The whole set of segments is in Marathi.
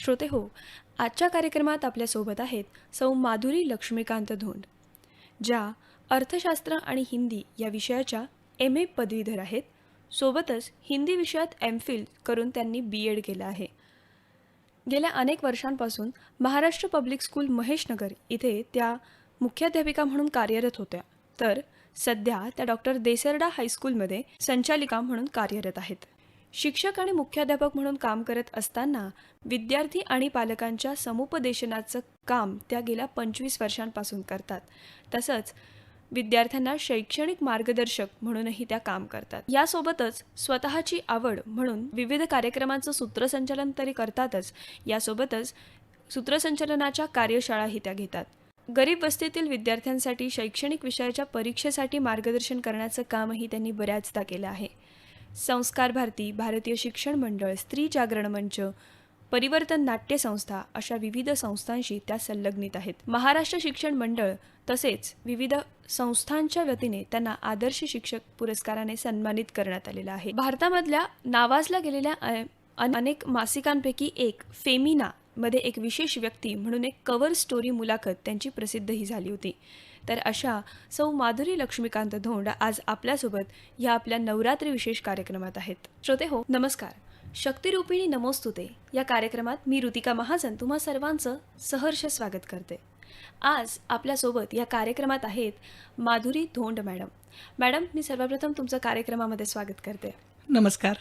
श्रोते हो, आजच्या कार्यक्रमात आपल्यासोबत आहेत सौ माधुरी लक्ष्मीकांत धोंड, ज्या अर्थशास्त्र आणि हिंदी या विषयाच्या एम ए पदवीधर आहेत. सोबतच हिंदी विषयात एम फिल करून त्यांनी बी एड केलं आहे. गेल्या अनेक वर्षांपासून महाराष्ट्र पब्लिक स्कूल महेशनगर इथे त्या मुख्याध्यापिका म्हणून कार्यरत होत्या, तर सध्या त्या डॉक्टर देसरडा हायस्कूलमध्ये संचालिका म्हणून कार्यरत आहेत. शिक्षक आणि मुख्याध्यापक म्हणून काम करत असताना विद्यार्थी आणि पालकांच्या समुपदेशनाचं काम त्या गेल्या 25 वर्षांपासून करतात. तसंच विद्यार्थ्यांना शैक्षणिक मार्गदर्शक म्हणूनही त्या काम करतात. यासोबतच स्वतःची आवड म्हणून विविध कार्यक्रमांचं सूत्रसंचालन तरी करतातच, यासोबतच सूत्रसंचालनाच्या कार्यशाळाही त्या घेतात. गरीब वस्तीतील विद्यार्थ्यांसाठी शैक्षणिक विषयाच्या परीक्षेसाठी मार्गदर्शन करण्याचं कामही त्यांनी बऱ्याचदा केलं आहे. संस्कार भारती, भारतीय शिक्षण मंडळ, स्त्री जागरण मंच, परिवर्तन नाट्य संस्था अशा विविध संस्थांशी त्या संलग्नित आहेत. महाराष्ट्र शिक्षण मंडळ तसेच विविध संस्थांच्या वतीने त्यांना आदर्श शिक्षक पुरस्काराने सन्मानित करण्यात आलेलं आहे. भारतामधल्या नावाजल्या गेलेल्या अनेक मासिकांपैकी एक फेमिना मध्ये एक विशेष व्यक्ती म्हणून एक कव्हर स्टोरी मुलाखत त्यांची प्रसिद्धही झाली होती. तर अशा सौ माधुरी लक्ष्मीकांत धोंड आज आपल्यासोबत या आपल्या नवरात्री विशेष कार्यक्रमात आहेत. श्रोते हो, नमस्कार. शक्तिरूपिणी नमोस्तुते या कार्यक्रमात मी ऋतिका महाजन तुम्हा सर्वांचं सहर्ष स्वागत करते. आज आपल्यासोबत या कार्यक्रमात आहेत माधुरी धोंड मॅडम. मॅडम, मी सर्वप्रथम तुमचं कार्यक्रमामध्ये स्वागत करते. नमस्कार.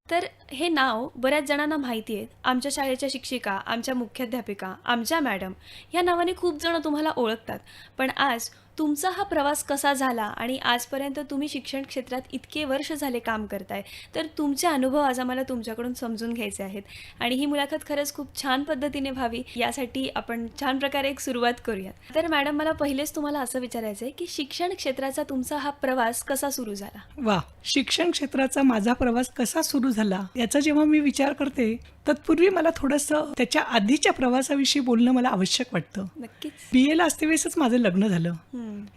तर हे नाव बऱ्याच जणांना माहिती आहे. आमच्या शाळेच्या शिक्षिका, आमच्या मुख्याध्यापिका, आमच्या मॅडम या नावाने खूप जण तुम्हाला ओळखतात. पण आज तुमचा हा प्रवास कसा झाला आणि आजपर्यंत तुम्ही शिक्षण क्षेत्रात इतके वर्ष झाले काम करताय, तर तुमचे अनुभव आज आम्हाला तुमच्याकडून समजून घ्यायचे आहेत. आणि ही मुलाखत खरंच खूप छान पद्धतीने व्हावी यासाठी आपण छान प्रकारे एक सुरुवात करूयात. तर मॅडम, मला पहिलेच तुम्हाला असं विचारायचं आहे की शिक्षण क्षेत्राचा तुमचा हा प्रवास कसा सुरू झाला? वा, शिक्षण क्षेत्राचा माझा प्रवास कसा सुरू झाला याचा जेव्हा मी विचार करते, तत्पूर्वी मला थोडंसं त्याच्या आधीच्या प्रवासाविषयी बोलणं मला आवश्यक वाटतं. नक्कीच. BA असतेवेळेसच माझं लग्न झालं.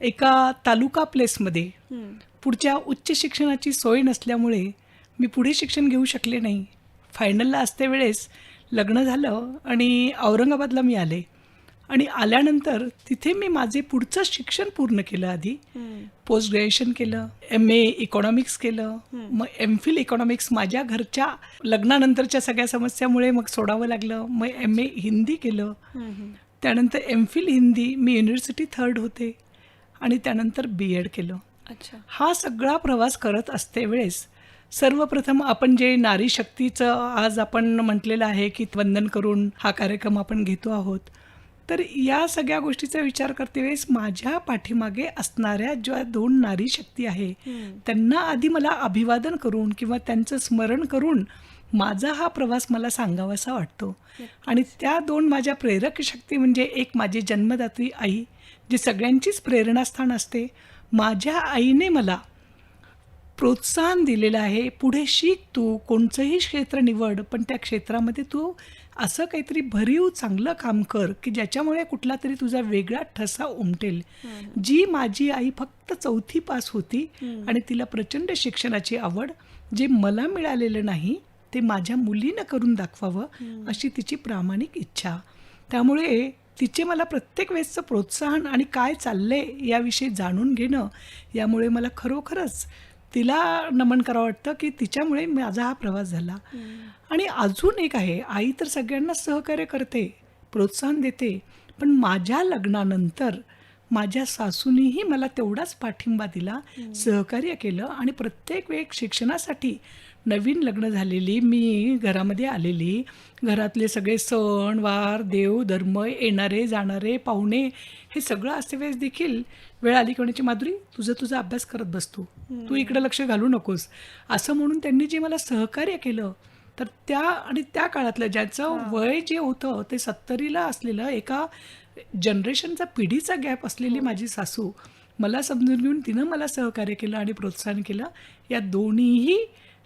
एका तालुका प्लेसमध्ये. पुढच्या उच्च शिक्षणाची सोय नसल्यामुळे मी पुढे शिक्षण घेऊ शकले नाही. फायनलला असते वेळेस लग्न झालं आणि औरंगाबादला मी आले. आणि आल्यानंतर तिथे मी माझे पुढचं शिक्षण पूर्ण केलं. आधी पोस्ट ग्रॅज्युएशन केलं, MA इकॉनॉमिक्स केलं, मग MPhil इकॉनॉमिक्स माझ्या घरच्या लग्नानंतरच्या सगळ्या समस्यामुळे मग सोडावं लागलं. मग MA हिंदी केलं. त्यानंतर MPhil हिंदी मी युनिव्हर्सिटी 3rd होते आणि त्यानंतर BEd केलं. अच्छा. हा सगळा प्रवास करत असते वेळेस सर्वप्रथम आपण जे नारी शक्तीचं आज आपण म्हटलेलं आहे की वंदन करून हा कार्यक्रम आपण घेतो आहोत, तर या सगळ्या गोष्टीचा विचार करते वेळेस माझ्या पाठीमागे असणाऱ्या ज्या 2 नारी शक्ती आहे त्यांना आधी मला अभिवादन करून किंवा त्यांचं स्मरण करून माझा हा प्रवास मला सांगावासा वाटतो. आणि त्या 2 माझ्या प्रेरक शक्ती म्हणजे एक माझी जन्मदात्री आई, जी सगळ्यांचीच प्रेरणास्थान असते. माझ्या आईने मला प्रोत्साहन दिलेलं आहे, पुढे शिक, तू कोणतंही क्षेत्र निवड, पण त्या क्षेत्रामध्ये तू असं काहीतरी भरीव चांगलं काम कर की ज्याच्यामुळे कुठला तरी तुझा वेगळा ठसा उमटेल. जी माझी आई फक्त 4थी पास होती आणि तिला प्रचंड शिक्षणाची आवड, जे मला मिळालेलं नाही ते माझ्या मुलीनं करून दाखवावं अशी तिची प्रामाणिक इच्छा. त्यामुळे तिचे मला प्रत्येक वेळेसचं प्रोत्साहन आणि काय चाललंय याविषयी जाणून घेणं, यामुळे मला खरोखरच तिला नमन करावं वाटतं की तिच्यामुळे माझा हा प्रवास झाला. आणि अजून एक आहे, आई तर सगळ्यांना सहकार्य करते, प्रोत्साहन देते, पण माझ्या लग्नानंतर माझ्या सासूनीही मला तेवढाच पाठिंबा दिला, सहकार्य केलं. आणि प्रत्येक वेळ शिक्षणासाठी नवीन लग्न झालेली मी घरामध्ये आलेली, घरातले सगळे सण वार, देव धर्म, येणारे जाणारे पाहुणे, हे सगळं असते वेळेस देखील वेळ आली की माधुरी तुझा अभ्यास करत बसतो, तू इकडे लक्ष घालू नकोस, असं म्हणून त्यांनी जे मला सहकार्य केलं. तर त्या काळातलं ज्याचं वय जे होतं ते 70ला असलेलं, एका जनरेशनचा पिढीचा गॅप असलेली माझी सासू मला समजून घेऊन तिनं मला सहकार्य केलं आणि प्रोत्साहन केलं. या दोन्हीही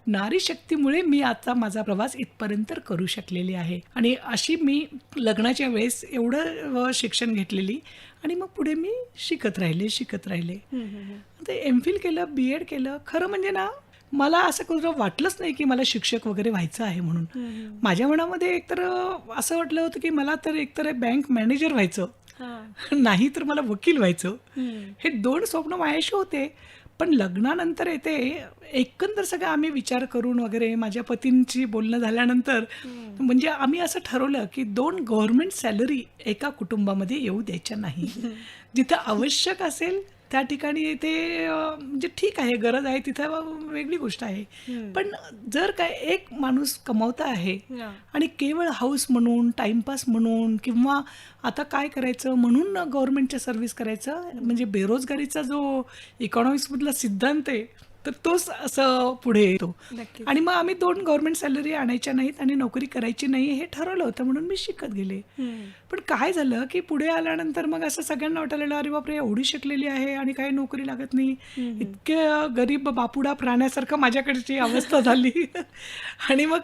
नारी शक्तीमुळे मी आता माझा प्रवास इथपर्यंत करू शकलेली आहे. आणि अशी मी लग्नाच्या वेळेस एवढं शिक्षण घेतलेली आणि मग पुढे मी शिकत राहिले. ते MPhil केलं, BEd केलं. खरं म्हणजे ना, मला असं कुठं वाटलंच नाही की मला शिक्षक वगैरे व्हायचं आहे म्हणून. माझ्या मनामध्ये एकतर असं वाटलं होतं की मला तर एकतर बँक मॅनेजर व्हायचं, नाही तर मला वकील व्हायचं. हे 2 स्वप्न माझ्याशी होते. पण लग्नानंतर येते एकंदर सगळं आम्ही विचार करून वगैरे माझ्या पतींची बोलणं झाल्यानंतर म्हणजे आम्ही असं ठरवलं की 2 गव्हर्नमेंट सॅलरी एका कुटुंबामध्ये येऊ द्यायच्या नाही. जिथं आवश्यक असेल त्या ठिकाणी ते म्हणजे ठीक आहे, गरज आहे तिथं वेगळी गोष्ट आहे. पण जर काय एक माणूस कमावता आहे आणि केवळ हाऊस म्हणून, टाइमपास म्हणून किंवा आता काय करायचं म्हणून गव्हर्नमेंटच्या सर्व्हिस करायचं, म्हणजे बेरोजगारीचा जो इकॉनॉमिक्समधला सिद्धांत आहे तर तोच असं पुढे येतो. आणि मग आम्ही 2 गव्हर्नमेंट सॅलरी आणायच्या नाहीत आणि नोकरी करायची नाही हे ठरवलं होतं, म्हणून मी शिकत गेले. पण काय झालं की पुढे आल्यानंतर मग असं सगळ्यांना वाटायला लागलं, अरे बापरे एवढी शिकलेली आहे आणि काही नोकरी लागत नाही, इतके गरीब बापुडा प्राण्यासारखं माझ्याकडची अवस्था झाली. आणि मग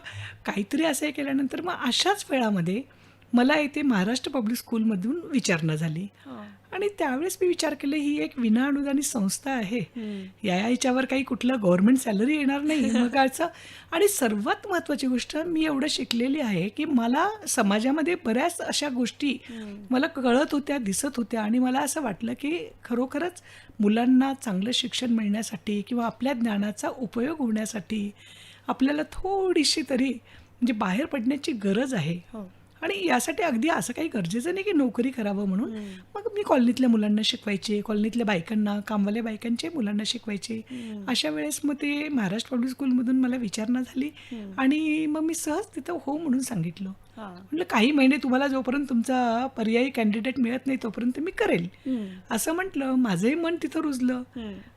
काहीतरी असं हे केल्यानंतर मग अशाच वेळामध्ये मला इथे महाराष्ट्र पब्लिक स्कूलमधून विचारणा झाली. आणि त्यावेळेस मी विचार केला ही एक विनाअनुदानित संस्था आहे, याच्यावर काही कुठलं गव्हर्नमेंट सॅलरी येणार नाही मग असं. आणि सर्वात महत्त्वाची गोष्ट, मी एवढं शिकलेली आहे की मला समाजामध्ये बऱ्याच अशा गोष्टी मला कळत होत्या, दिसत होत्या. आणि मला असं वाटलं की खरोखरच मुलांना चांगलं शिक्षण मिळण्यासाठी किंवा आपल्या ज्ञानाचा उपयोग होण्यासाठी आपल्याला थोडीशी तरी म्हणजे बाहेर पडण्याची गरज आहे. आणि यासाठी अगदी असं काही गरजेचं नाही की नोकरी करावं म्हणून. मग मी कॉलनीतल्या मुलांना शिकवायचे, कॉलनीतल्या बायकांना, कामवाल्या बायकांच्या मुलांना शिकवायचे. अशा वेळेस मग ते महाराष्ट्र पब्लिक स्कूलमधून मला विचारणा झाली आणि मग मी सहज तिथं हो म्हणून सांगितलं. म्हटलं काही महिने तुम्हाला जोपर्यंत तुमचा पर्यायी कॅन्डिडेट मिळत नाही तोपर्यंत मी करेल असं म्हटलं. माझंही मन तिथं रुजलं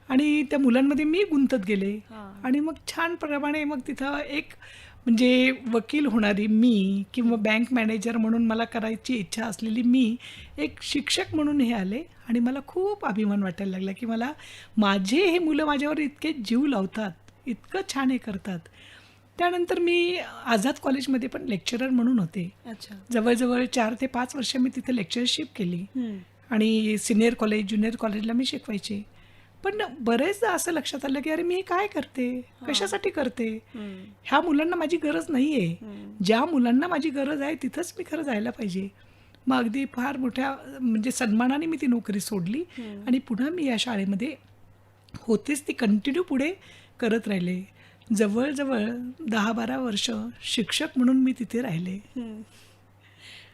आणि त्या मुलांमध्ये मी गुंतत गेले. आणि मग छान प्रमाणे मग तिथं एक म्हणजे वकील होणारी मी किंवा बँक मॅनेजर म्हणून मला करायची इच्छा असलेली मी एक शिक्षक म्हणून हे आले. आणि मला खूप अभिमान वाटायला लागला की मला माझे हे मुलं माझ्यावर इतके जीव लावतात, इतकं छान हे करतात. त्यानंतर मी आझाद कॉलेजमध्ये पण लेक्चरर म्हणून होते. जवळजवळ 4 ते 5 वर्ष मी तिथे लेक्चरशिप केली. आणि सिनियर कॉलेज, ज्युनियर कॉलेजला मी शिकवायचे. पण बरेचदा असं लक्षात आलं की अरे मी हे काय करते, कशासाठी करते, ह्या मुलांना माझी गरज नाही आहे. ज्या मुलांना माझी गरज आहे तिथंच मी खरं जायला पाहिजे. मग अगदी फार मोठ्या म्हणजे सन्मानाने मी ती नोकरी सोडली आणि पुन्हा मी या शाळेमध्ये होतेच, ती कंटिन्यू पुढे करत राहिले. जवळजवळ 10-12 वर्ष शिक्षक म्हणून मी तिथे राहिले.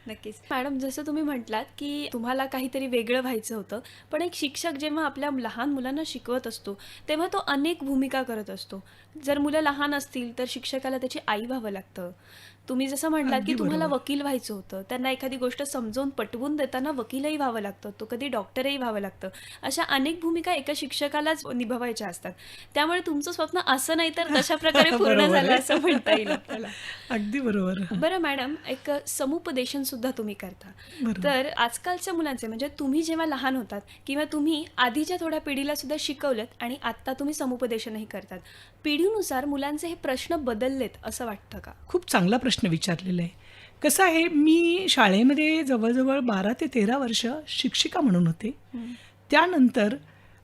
नक्कीच मॅडम, जसं तुम्ही म्हटलात की तुम्हाला काहीतरी वेगळं व्हायचं होतं, पण एक शिक्षक जेव्हा आपल्या लहान मुलांना शिकवत असतो तेव्हा तो अनेक भूमिका करत असतो. जर मुलं लहान असतील तर शिक्षकाला त्याची आई व्हावं लागतं. तुम्ही जसं म्हटलात की अगदी तुम्हाला बरोबर. वकील व्हायचं होतं, त्यांना एखादी गोष्ट समजावून पटवून देताना वकीलही व्हावं लागतं, तो कधी डॉक्टरही व्हावं लागतं. अशा अनेक भूमिका एका शिक्षकालाच निभवायच्या असतात. त्यामुळे तुमचं स्वप्न असं नाही तर तशा प्रकारे पूर्ण बरोबर झालं आहे. असं म्हणता येईल आपल्याला. अगदी बरोबर. बरं मॅडम, एक समुपदेशन सुद्धा तुम्ही करता. बरोबर. तर आजकालच्या मुलांचे म्हणजे तुम्ही जेव्हा लहान होतात किंवा तुम्ही आधीच्या थोड्या पिढीला सुद्धा शिकवलत आणि आत्ता तुम्ही समुपदेशनही करतात, पिढीनुसार मुलांचे हे प्रश्न बदललेत असं वाटतं का? खूप चांगला प्रश्न विचारलेला आहे. कसं आहे, मी शाळेमध्ये जवळजवळ 12 ते 13 वर्ष शिक्षिका म्हणून होते. त्यानंतर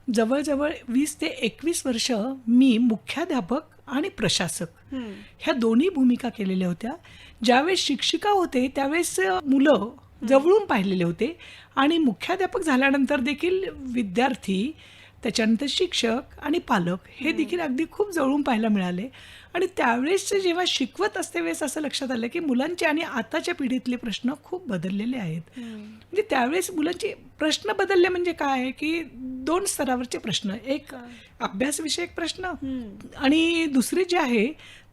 जवळजवळ 20 ते 21 वर्ष मी मुख्याध्यापक आणि प्रशासक ह्या दोन्ही भूमिका केलेल्या होत्या. ज्यावेळेस शिक्षिका होते त्यावेळेस मुलं जवळून पाहिलेले होते आणि मुख्याध्यापक झाल्यानंतर देखील विद्यार्थी, त्याच्यानंतर शिक्षक आणि पालक हे देखील अगदी खूप जवळून पाहायला मिळाले. आणि त्यावेळेस जेव्हा शिकवत असते वेळेस असं लक्षात आलं की मुलांचे आणि आताच्या पिढीतले प्रश्न खूप बदललेले आहेत. म्हणजे त्यावेळेस मुलांचे प्रश्न बदलले म्हणजे काय आहे की 2 स्तरावरचे प्रश्न, एक अभ्यासविषयक प्रश्न आणि दुसरे जे आहे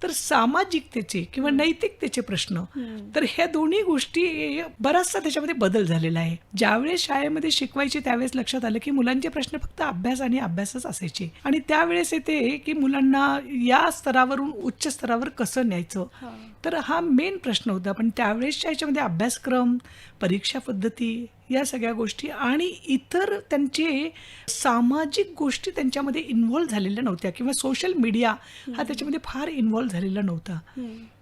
तर सामाजिकतेचे किंवा नैतिकतेचे प्रश्न. तर ह्या दोन्ही गोष्टी बराचसा त्याच्यामध्ये बदल झालेला आहे. ज्यावेळेस शाळेमध्ये शिकवायचे त्यावेळेस लक्षात आलं की मुलांचे प्रश्न फक्त अभ्यास आणि अभ्यासच असायचे. आणि त्यावेळेस येते की मुलांना या स्तरावरून उच्च स्तरावर कसं न्यायचं, तर हा मेन प्रश्न होता. पण त्यावेळेसच्या ह्याच्यामध्ये अभ्यासक्रम, परीक्षा पद्धती या सगळ्या गोष्टी आणि इतर त्यांचे सामाजिक गोष्टी त्यांच्यामध्ये इन्व्हॉल्व्ह झालेल्या नव्हत्या किंवा सोशल मीडिया हा त्याच्यामध्ये फार इन्व्हॉल्व्ह झालेला नव्हता.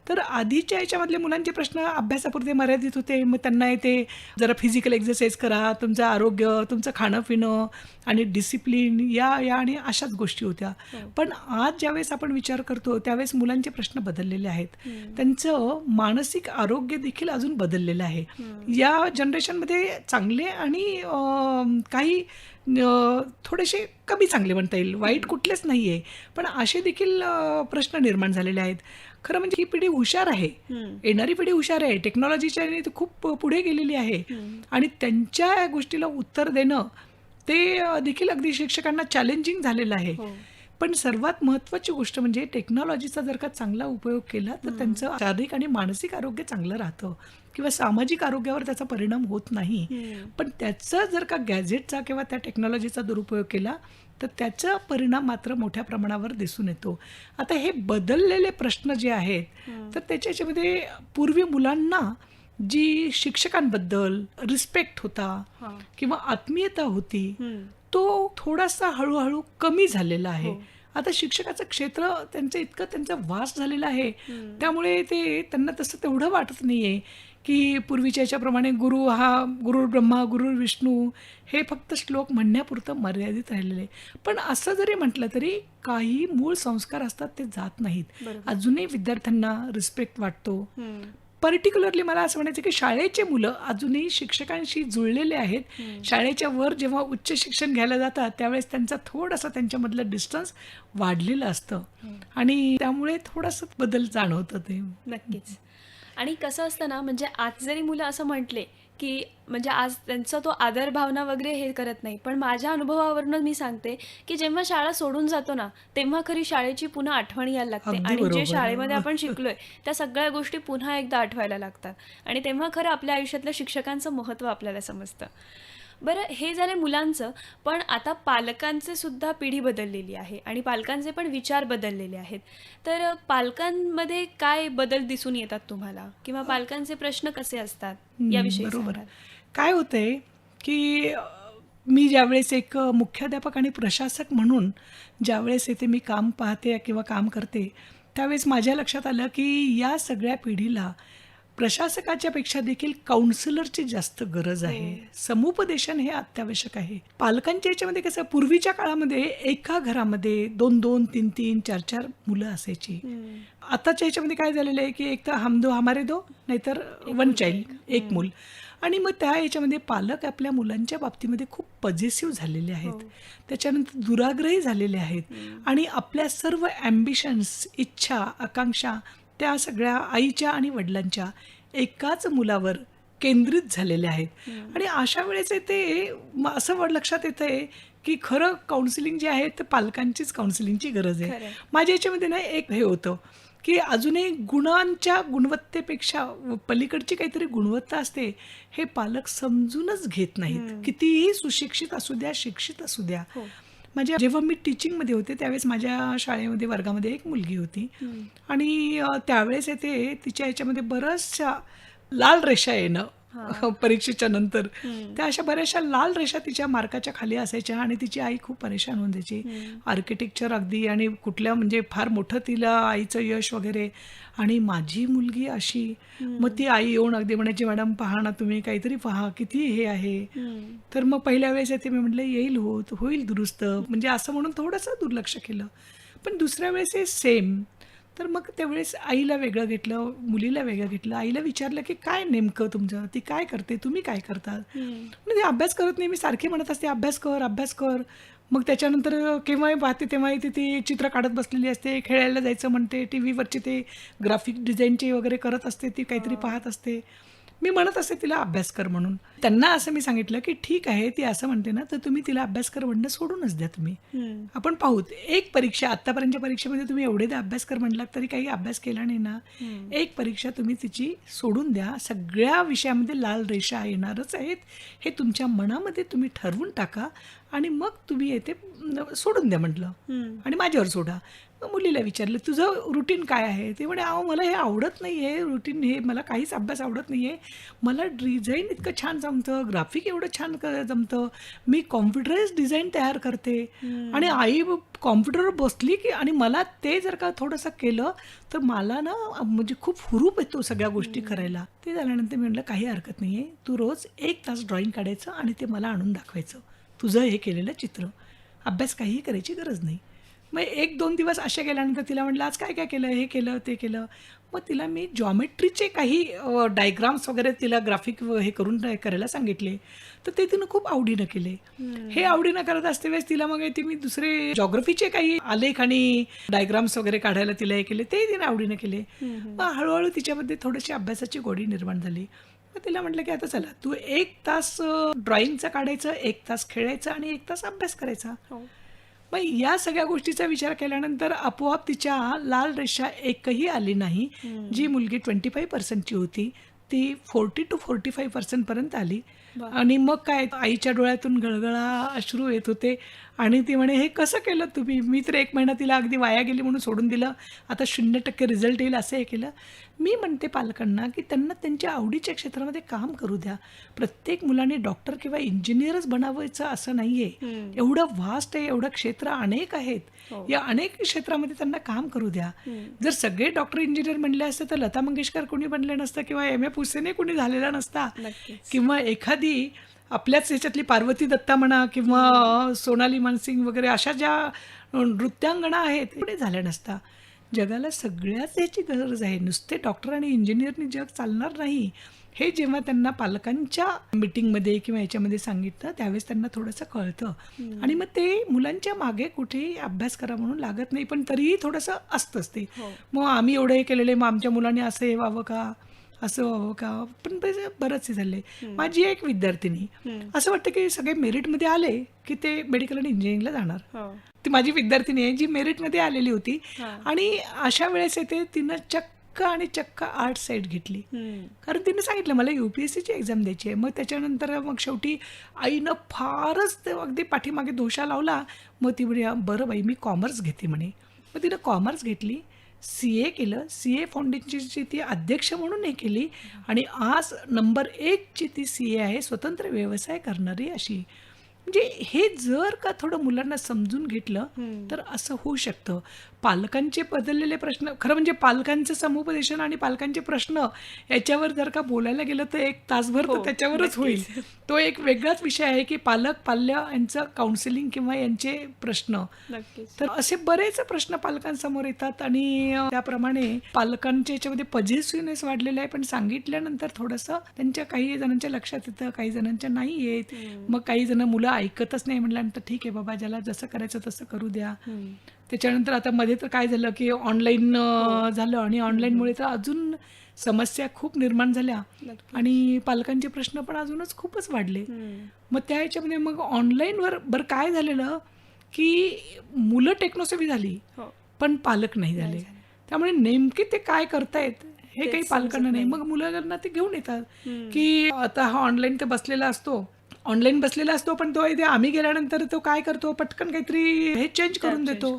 तर आधीच्या याच्यामधले मुलांचे प्रश्न अभ्यासापुरते मर्यादित होते. मग त्यांना ते जरा फिजिकल एक्सरसाइज करा, तुमचं आरोग्य, तुमचं खाणं-पिणं आणि डिसिप्लिन या आणि अशाच गोष्टी होत्या. हो. पण आज ज्यावेळेस आपण विचार करतो त्यावेळेस मुलांचे प्रश्न बदललेले आहेत. त्यांचं मानसिक आरोग्य देखील अजून बदललेलं आहे. या जनरेशनमध्ये चांगले आणि काही थोडेसे कमी चांगले म्हणता येईल, वाईट कुठलेच नाही आहे. पण असे देखील प्रश्न निर्माण झालेले आहेत. खरं म्हणजे ही पिढी हुशार आहे, येणारी पिढी हुशार आहे, टेक्नॉलॉजीच्या ह्याने ती खूप पुढे गेलेली आहे आणि त्यांच्या या गोष्टीला उत्तर देणं ते देखील अगदी शिक्षकांना चॅलेंजिंग झालेलं आहे. हो. पण सर्वात महत्त्वाची गोष्ट म्हणजे टेक्नॉलॉजीचा जर का चांगला उपयोग केला तर त्यांचं शारीरिक आणि मानसिक आरोग्य चांगलं राहतं किंवा सामाजिक आरोग्यावर त्याचा परिणाम होत नाही. पण त्याचा जर का गॅजेटचा किंवा त्या टेक्नॉलॉजीचा दुरुपयोग केला तर त्याचा परिणाम मात्र मोठ्या प्रमाणावर दिसून येतो. आता हे बदललेले प्रश्न जे आहेत तर त्याच्यामध्ये पूर्वी मुलांना जी शिक्षकांबद्दल रिस्पेक्ट होता हां. किंवा आत्मीयता होती तो थोडासा हळूहळू कमी झालेला आहे. आता शिक्षकाचं क्षेत्र त्यांचा वास झालेला आहे. त्यामुळे त्यांना तसं तेवढं वाटत नाहीये की पूर्वीच्या याच्याप्रमाणे गुरु ब्रह्मा गुरु विष्णू हे फक्त श्लोक म्हणण्यापुरतं मर्यादित राहिलेले आहे. पण असं जरी म्हटलं तरी काही मूळ संस्कार असतात ते जात नाहीत. बरोबर. अजूनही विद्यार्थ्यांना रिस्पेक्ट वाटतो. पर्टिक्युलरली मला असं म्हणायचं की शाळेचे मुलं अजूनही शिक्षकांशी जुळलेले आहेत. शाळेच्या वर जेव्हा उच्च शिक्षण घ्यायला जातात त्यावेळेस त्यांचा थोडासा त्यांच्यामधलं डिस्टन्स वाढलेलं असतं आणि त्यामुळे थोडासा बदल जाणवतं ते. नक्कीच. आणि कसं असतं ना, म्हणजे आज जरी मुलं असं म्हटले की म्हणजे आज त्यांचा तो आदर भावना वगैरे हे करत नाही, पण माझ्या अनुभवावरून मी सांगते की जेव्हा शाळा सोडून जातो ना तेव्हा खरी शाळेची पुन्हा आठवण यायला लागते अगदी आणि बरोबर जे आहे. शाळेमध्ये आपण शिकलोय त्या सगळ्या गोष्टी पुन्हा एकदा आठवायला लागतात आणि तेव्हा खरं आपल्या आयुष्यातलं शिक्षकांचं महत्त्व आपल्याला समजतं. बरं, हे झाले मुलांचं. पण आता पालकांचे सुद्धा पिढी बदललेली आहे आणि पालकांचे पण विचार बदललेले आहेत. तर पालकांमध्ये काय बदल दिसून येतात तुम्हाला किंवा पालकांचे प्रश्न कसे असतात याविषयी बरोबर. सांगाल? काय होतंय की मी ज्यावेळेस एक मुख्याध्यापक आणि प्रशासक म्हणून ज्यावेळेस येथे मी काम पाहते किंवा काम करते त्यावेळेस माझ्या लक्षात आलं की या सगळ्या पिढीला प्रशासकाच्या पेक्षा देखील काउन्सिलरची जास्त गरज आहे. समुपदेशन हे अत्यावश्यक आहे. पालकांच्या याच्यामध्ये कसं पूर्वीच्या काळामध्ये एका घरामध्ये 2-2, 3-3, 4-4 मुलं असायची. आताच्या याच्यामध्ये काय झालेलं आहे की एक तर हम दो हमारे दो नाहीतर वन चाइल्ड, एक मूल. आणि मग त्या याच्यामध्ये पालक आपल्या मुलांच्या बाबतीमध्ये खूप पॉझिटिव्ह झालेले आहेत. त्याच्यानंतर दुराग्रही झालेले आहेत आणि आपल्या सर्व ॲम्बिशन्स, इच्छा, आकांक्षा त्या सगळ्या आईच्या आणि वडिलांच्या एकाच मुलावर केंद्रित झालेले आहेत. आणि अशा वेळेस असं लक्षात येतंय की खरं काउन्सिलिंग जे आहे ते पालकांचीच काउन्सिलिंगची गरज आहे. खरंय. माझ्या याच्यामध्ये ना एक हे होतं की अजूनही गुणांच्या गुणवत्तेपेक्षा पलीकडची काहीतरी गुणवत्ता असते हे पालक समजूनच घेत नाहीत. कितीही सुशिक्षित असू द्या, शिक्षित असू द्या. जेव्हा मी टीचिंगमध्ये होते त्यावेळेस माझ्या शाळेमध्ये वर्गामध्ये एक मुलगी होती आणि त्यावेळेस तिच्या याच्यामध्ये बऱ्याचशा लाल रेषा येणं परीक्षेच्या नंतर त्या अशा बऱ्याचशा लाल रेषा तिच्या मार्काच्या खाली असायच्या आणि तिची आई खूप परेशान होऊन जायची. आर्किटेक्चर अगदी आणि कुठल्या म्हणजे फार मोठं तिला आईचं यश वगैरे आणि माझी मुलगी अशी. मग ती आई येऊन अगदी म्हणायची मॅडम पहा ना तुम्ही काहीतरी पहा किती हे आहे. तर मग पहिल्या वेळेस मी म्हटलं येईल होईल दुरुस्त म्हणजे असं म्हणून थोडंसं दुर्लक्ष केलं. पण दुसऱ्या वेळेस हे सेम. तर मग त्यावेळेस आईला वेगळं घेतलं, मुलीला वेगळं घेतलं. आईला विचारलं की काय नेमकं तुमचं, ती काय करते, तुम्ही काय करतात. म्हणजे अभ्यास करत नाही. मी सारखी म्हणत असते अभ्यास कर अभ्यास कर. मग त्याच्यानंतर केव्हाही पाहते तेव्हाही ती चित्र काढत बसलेली असते, खेळायला जायचं म्हणते, टी व्हीवरचे ते ग्राफिक डिझाईनचे वगैरे करत असते, ती काहीतरी पाहत असते. मी म्हणत असते तिला अभ्यास कर म्हणून. त्यांना असं मी सांगितलं की ठीक आहे ती असं म्हणते ना तर तुम्ही तिला अभ्यास कर म्हणणं सोडूनच द्या तुम्ही. आपण पाहूत एक परीक्षा आतापर्यंतच्या परीक्षेमध्ये तुम्ही एवढे अभ्यास कर म्हटलात तरी काही अभ्यास केला नाही ना. एक परीक्षा तुम्ही तिची सोडून द्या. सगळ्या विषयामध्ये लाल रेषा येणारच आहेत हे तुमच्या मनामध्ये तुम्ही ठरवून टाका आणि मग तुम्ही येते सोडून द्या म्हटलं आणि माझ्यावर सोडा. मग मुलीला विचारलं, तुझं रुटीन काय आहे? ते म्हणे, अहो मला हे आवडत नाही आहे रुटीन, हे मला काहीच अभ्यास आवडत नाही आहे. मला डिझाईन इतकं छान जमतं, ग्राफिक एवढं छान जमतं, मी कॉम्प्युटराइज डिझाईन तयार करते आणि आई कॉम्प्युटरवर बसली की आणि मला ते जर का थोडंसं केलं तर मला ना म्हणजे खूप हुरूप येतो सगळ्या गोष्टी करायला. ते झाल्यानंतर मी म्हटलं, काही हरकत नाही आहे, तू रोज 1 तास ड्रॉइंग काढायचं आणि ते मला आणून दाखवायचं, तुझं हे केलेलं चित्र. अभ्यास काहीही करायची गरज नाही. मग 1-2 दिवस असे गेल्यानंतर तिला म्हटलं, आज काय काय केलं, हे केलं ते केलं. मग तिला मी जॉमेट्रीचे काही डायग्राम्स वगैरे तिला ग्राफिक हे करून करायला सांगितले. तर ते तिनं खूप आवडीनं केले. हे आवडीनं करत असते वेळेस तिला मग ते मी दुसरे जॉग्रफीचे काही आलेख आणि डायग्राम्स वगैरे काढायला तिला हे केले, ते तिने आवडीनं केले. मग हळूहळू तिच्यामध्ये थोडीशी अभ्यासाची गोडी निर्माण झाली. मग तिला म्हटलं की आता चला, तू 1 तास ड्रॉइंगचं काढायचं, 1 तास खेळायचं आणि 1 तास अभ्यास करायचा. मग या सगळ्या गोष्टीचा विचार केल्यानंतर आपोआप तिच्या लाल रेषा एकही आली नाही. जी मुलगी 25% होती ती 40 to 45% पर्यंत आली. आणि मग काय, आईच्या डोळ्यातून गळगळा अश्रू येत होते आणि ती म्हणे, हे कसं केलं तुम्ही? मी तर 1 महिना तिला अगदी वाया गेली म्हणून सोडून दिलं, आता 0% रिझल्ट येईल असं हे केलं. मी म्हणते पालकांना की त्यांना त्यांच्या आवडीच्या क्षेत्रामध्ये काम करू द्या. प्रत्येक मुलाने डॉक्टर किंवा इंजिनियरच बनावायचं असं नाही आहे. एवढं व्हास्ट आहे, एवढं क्षेत्र अनेक आहेत. या अनेक क्षेत्रामध्ये त्यांना काम करू द्या. जर सगळे डॉक्टर इंजिनियर बनले असते तर लता मंगेशकर कोणी बनले नसतं किंवा एम ए पुसेने कोणी झालेला नसता किंवा एखादी आपल्याच ह्याच्यातली पार्वती दत्ता म्हणा किंवा सोनाली मानसिंग वगैरे अशा ज्या नृत्यांगणा आहेत पुढे झाल्या नसता. जगाला सगळ्याच याची गरज आहे. नुसते डॉक्टर आणि इंजिनियरनी जग चालणार नाही. हे जेव्हा त्यांना पालकांच्या मीटिंगमध्ये किंवा याच्यामध्ये सांगितलं त्यावेळेस त्यांना थोडंसं कळतं आणि मग ते मुलांच्या मागे कुठेही अभ्यास करा म्हणून लागत नाही, पण तरीही थोडंसं असतंच ते. मग आम्ही एवढं हे केलेलं आहे, मग आमच्या मुलांनी असं हे व्हावं का, असं व्हावं का, पण बरंच हे झालंय. माझी एक विद्यार्थिनी असं वाटतं की सगळे मेरिटमध्ये आले की ते मेडिकल आणि इंजिनिअरिंगला जाणार. ती माझी विद्यार्थिनी आहे जी मेरिटमध्ये आलेली होती आणि अशा वेळेस येते तिनं चक्क आणि चक्क आर्ट साईड घेतली, कारण तिने सांगितलं मला UPSCची एक्झाम द्यायची आहे. मग त्याच्यानंतर मग शेवटी आईनं फारच ते अगदी पाठीमागे दोषा लावला. मग ती म्हणे, बरं बाई मी कॉमर्स घेते म्हणे. मग तिनं कॉमर्स घेतली, CA केलं, CA फाउंडेशनची ती अध्यक्ष म्हणून हे केली आणि आज नंबर 1ची ती CA आहे, स्वतंत्र व्यवसाय करणारी अशी. म्हणजे हे जर का थोडं मुलांना समजून घेतलं तर असं होऊ शकतं. पालकांचे बदललेले प्रश्न, खरं म्हणजे पालकांचं समुपदेशन आणि पालकांचे प्रश्न याच्यावर जर का बोलायला गेलं तर 1 तासभर तर त्याच्यावरच होईल. तो एक वेगळाच विषय आहे की पालक पाल्य यांचं काउन्सिलिंग किंवा यांचे प्रश्न. तर असे बरेच प्रश्न पालकांसमोर येतात आणि त्याप्रमाणे पालकांच्या याच्यामध्ये पॉझिटिव्हनेस वाढलेला आहे, पण सांगितल्यानंतर थोडंसं त्यांच्या काही जणांच्या लक्षात येतं, काही जणांच्या नाही येत. मग काही जण मुलं ऐकतच नाही म्हटल्यानंतर ठीक आहे बाबा, ज्याला जसं करायचं तसं करू द्या. त्याच्यानंतर आता मध्ये तर काय झालं की ऑनलाईन झालं आणि ऑनलाईनमुळे तर अजून समस्या खूप निर्माण झाल्या आणि पालकांचे प्रश्न पण अजूनच खूपच वाढले. मग त्या ह्याच्यामध्ये मग ऑनलाईनवर बरं काय झालेलं की मुलं टेक्नोसेव्ही झाली पण पालक नाही झाले. त्यामुळे नेमके ते काय करतायत हे काही पालकांना नाही. मग मुलांना ते घेऊन येतात की आता हा ऑनलाईन तर बसलेला असतो पण तो इथे आम्ही गेल्यानंतर तो काय करतो, पटकन काहीतरी हे चेंज करून देतो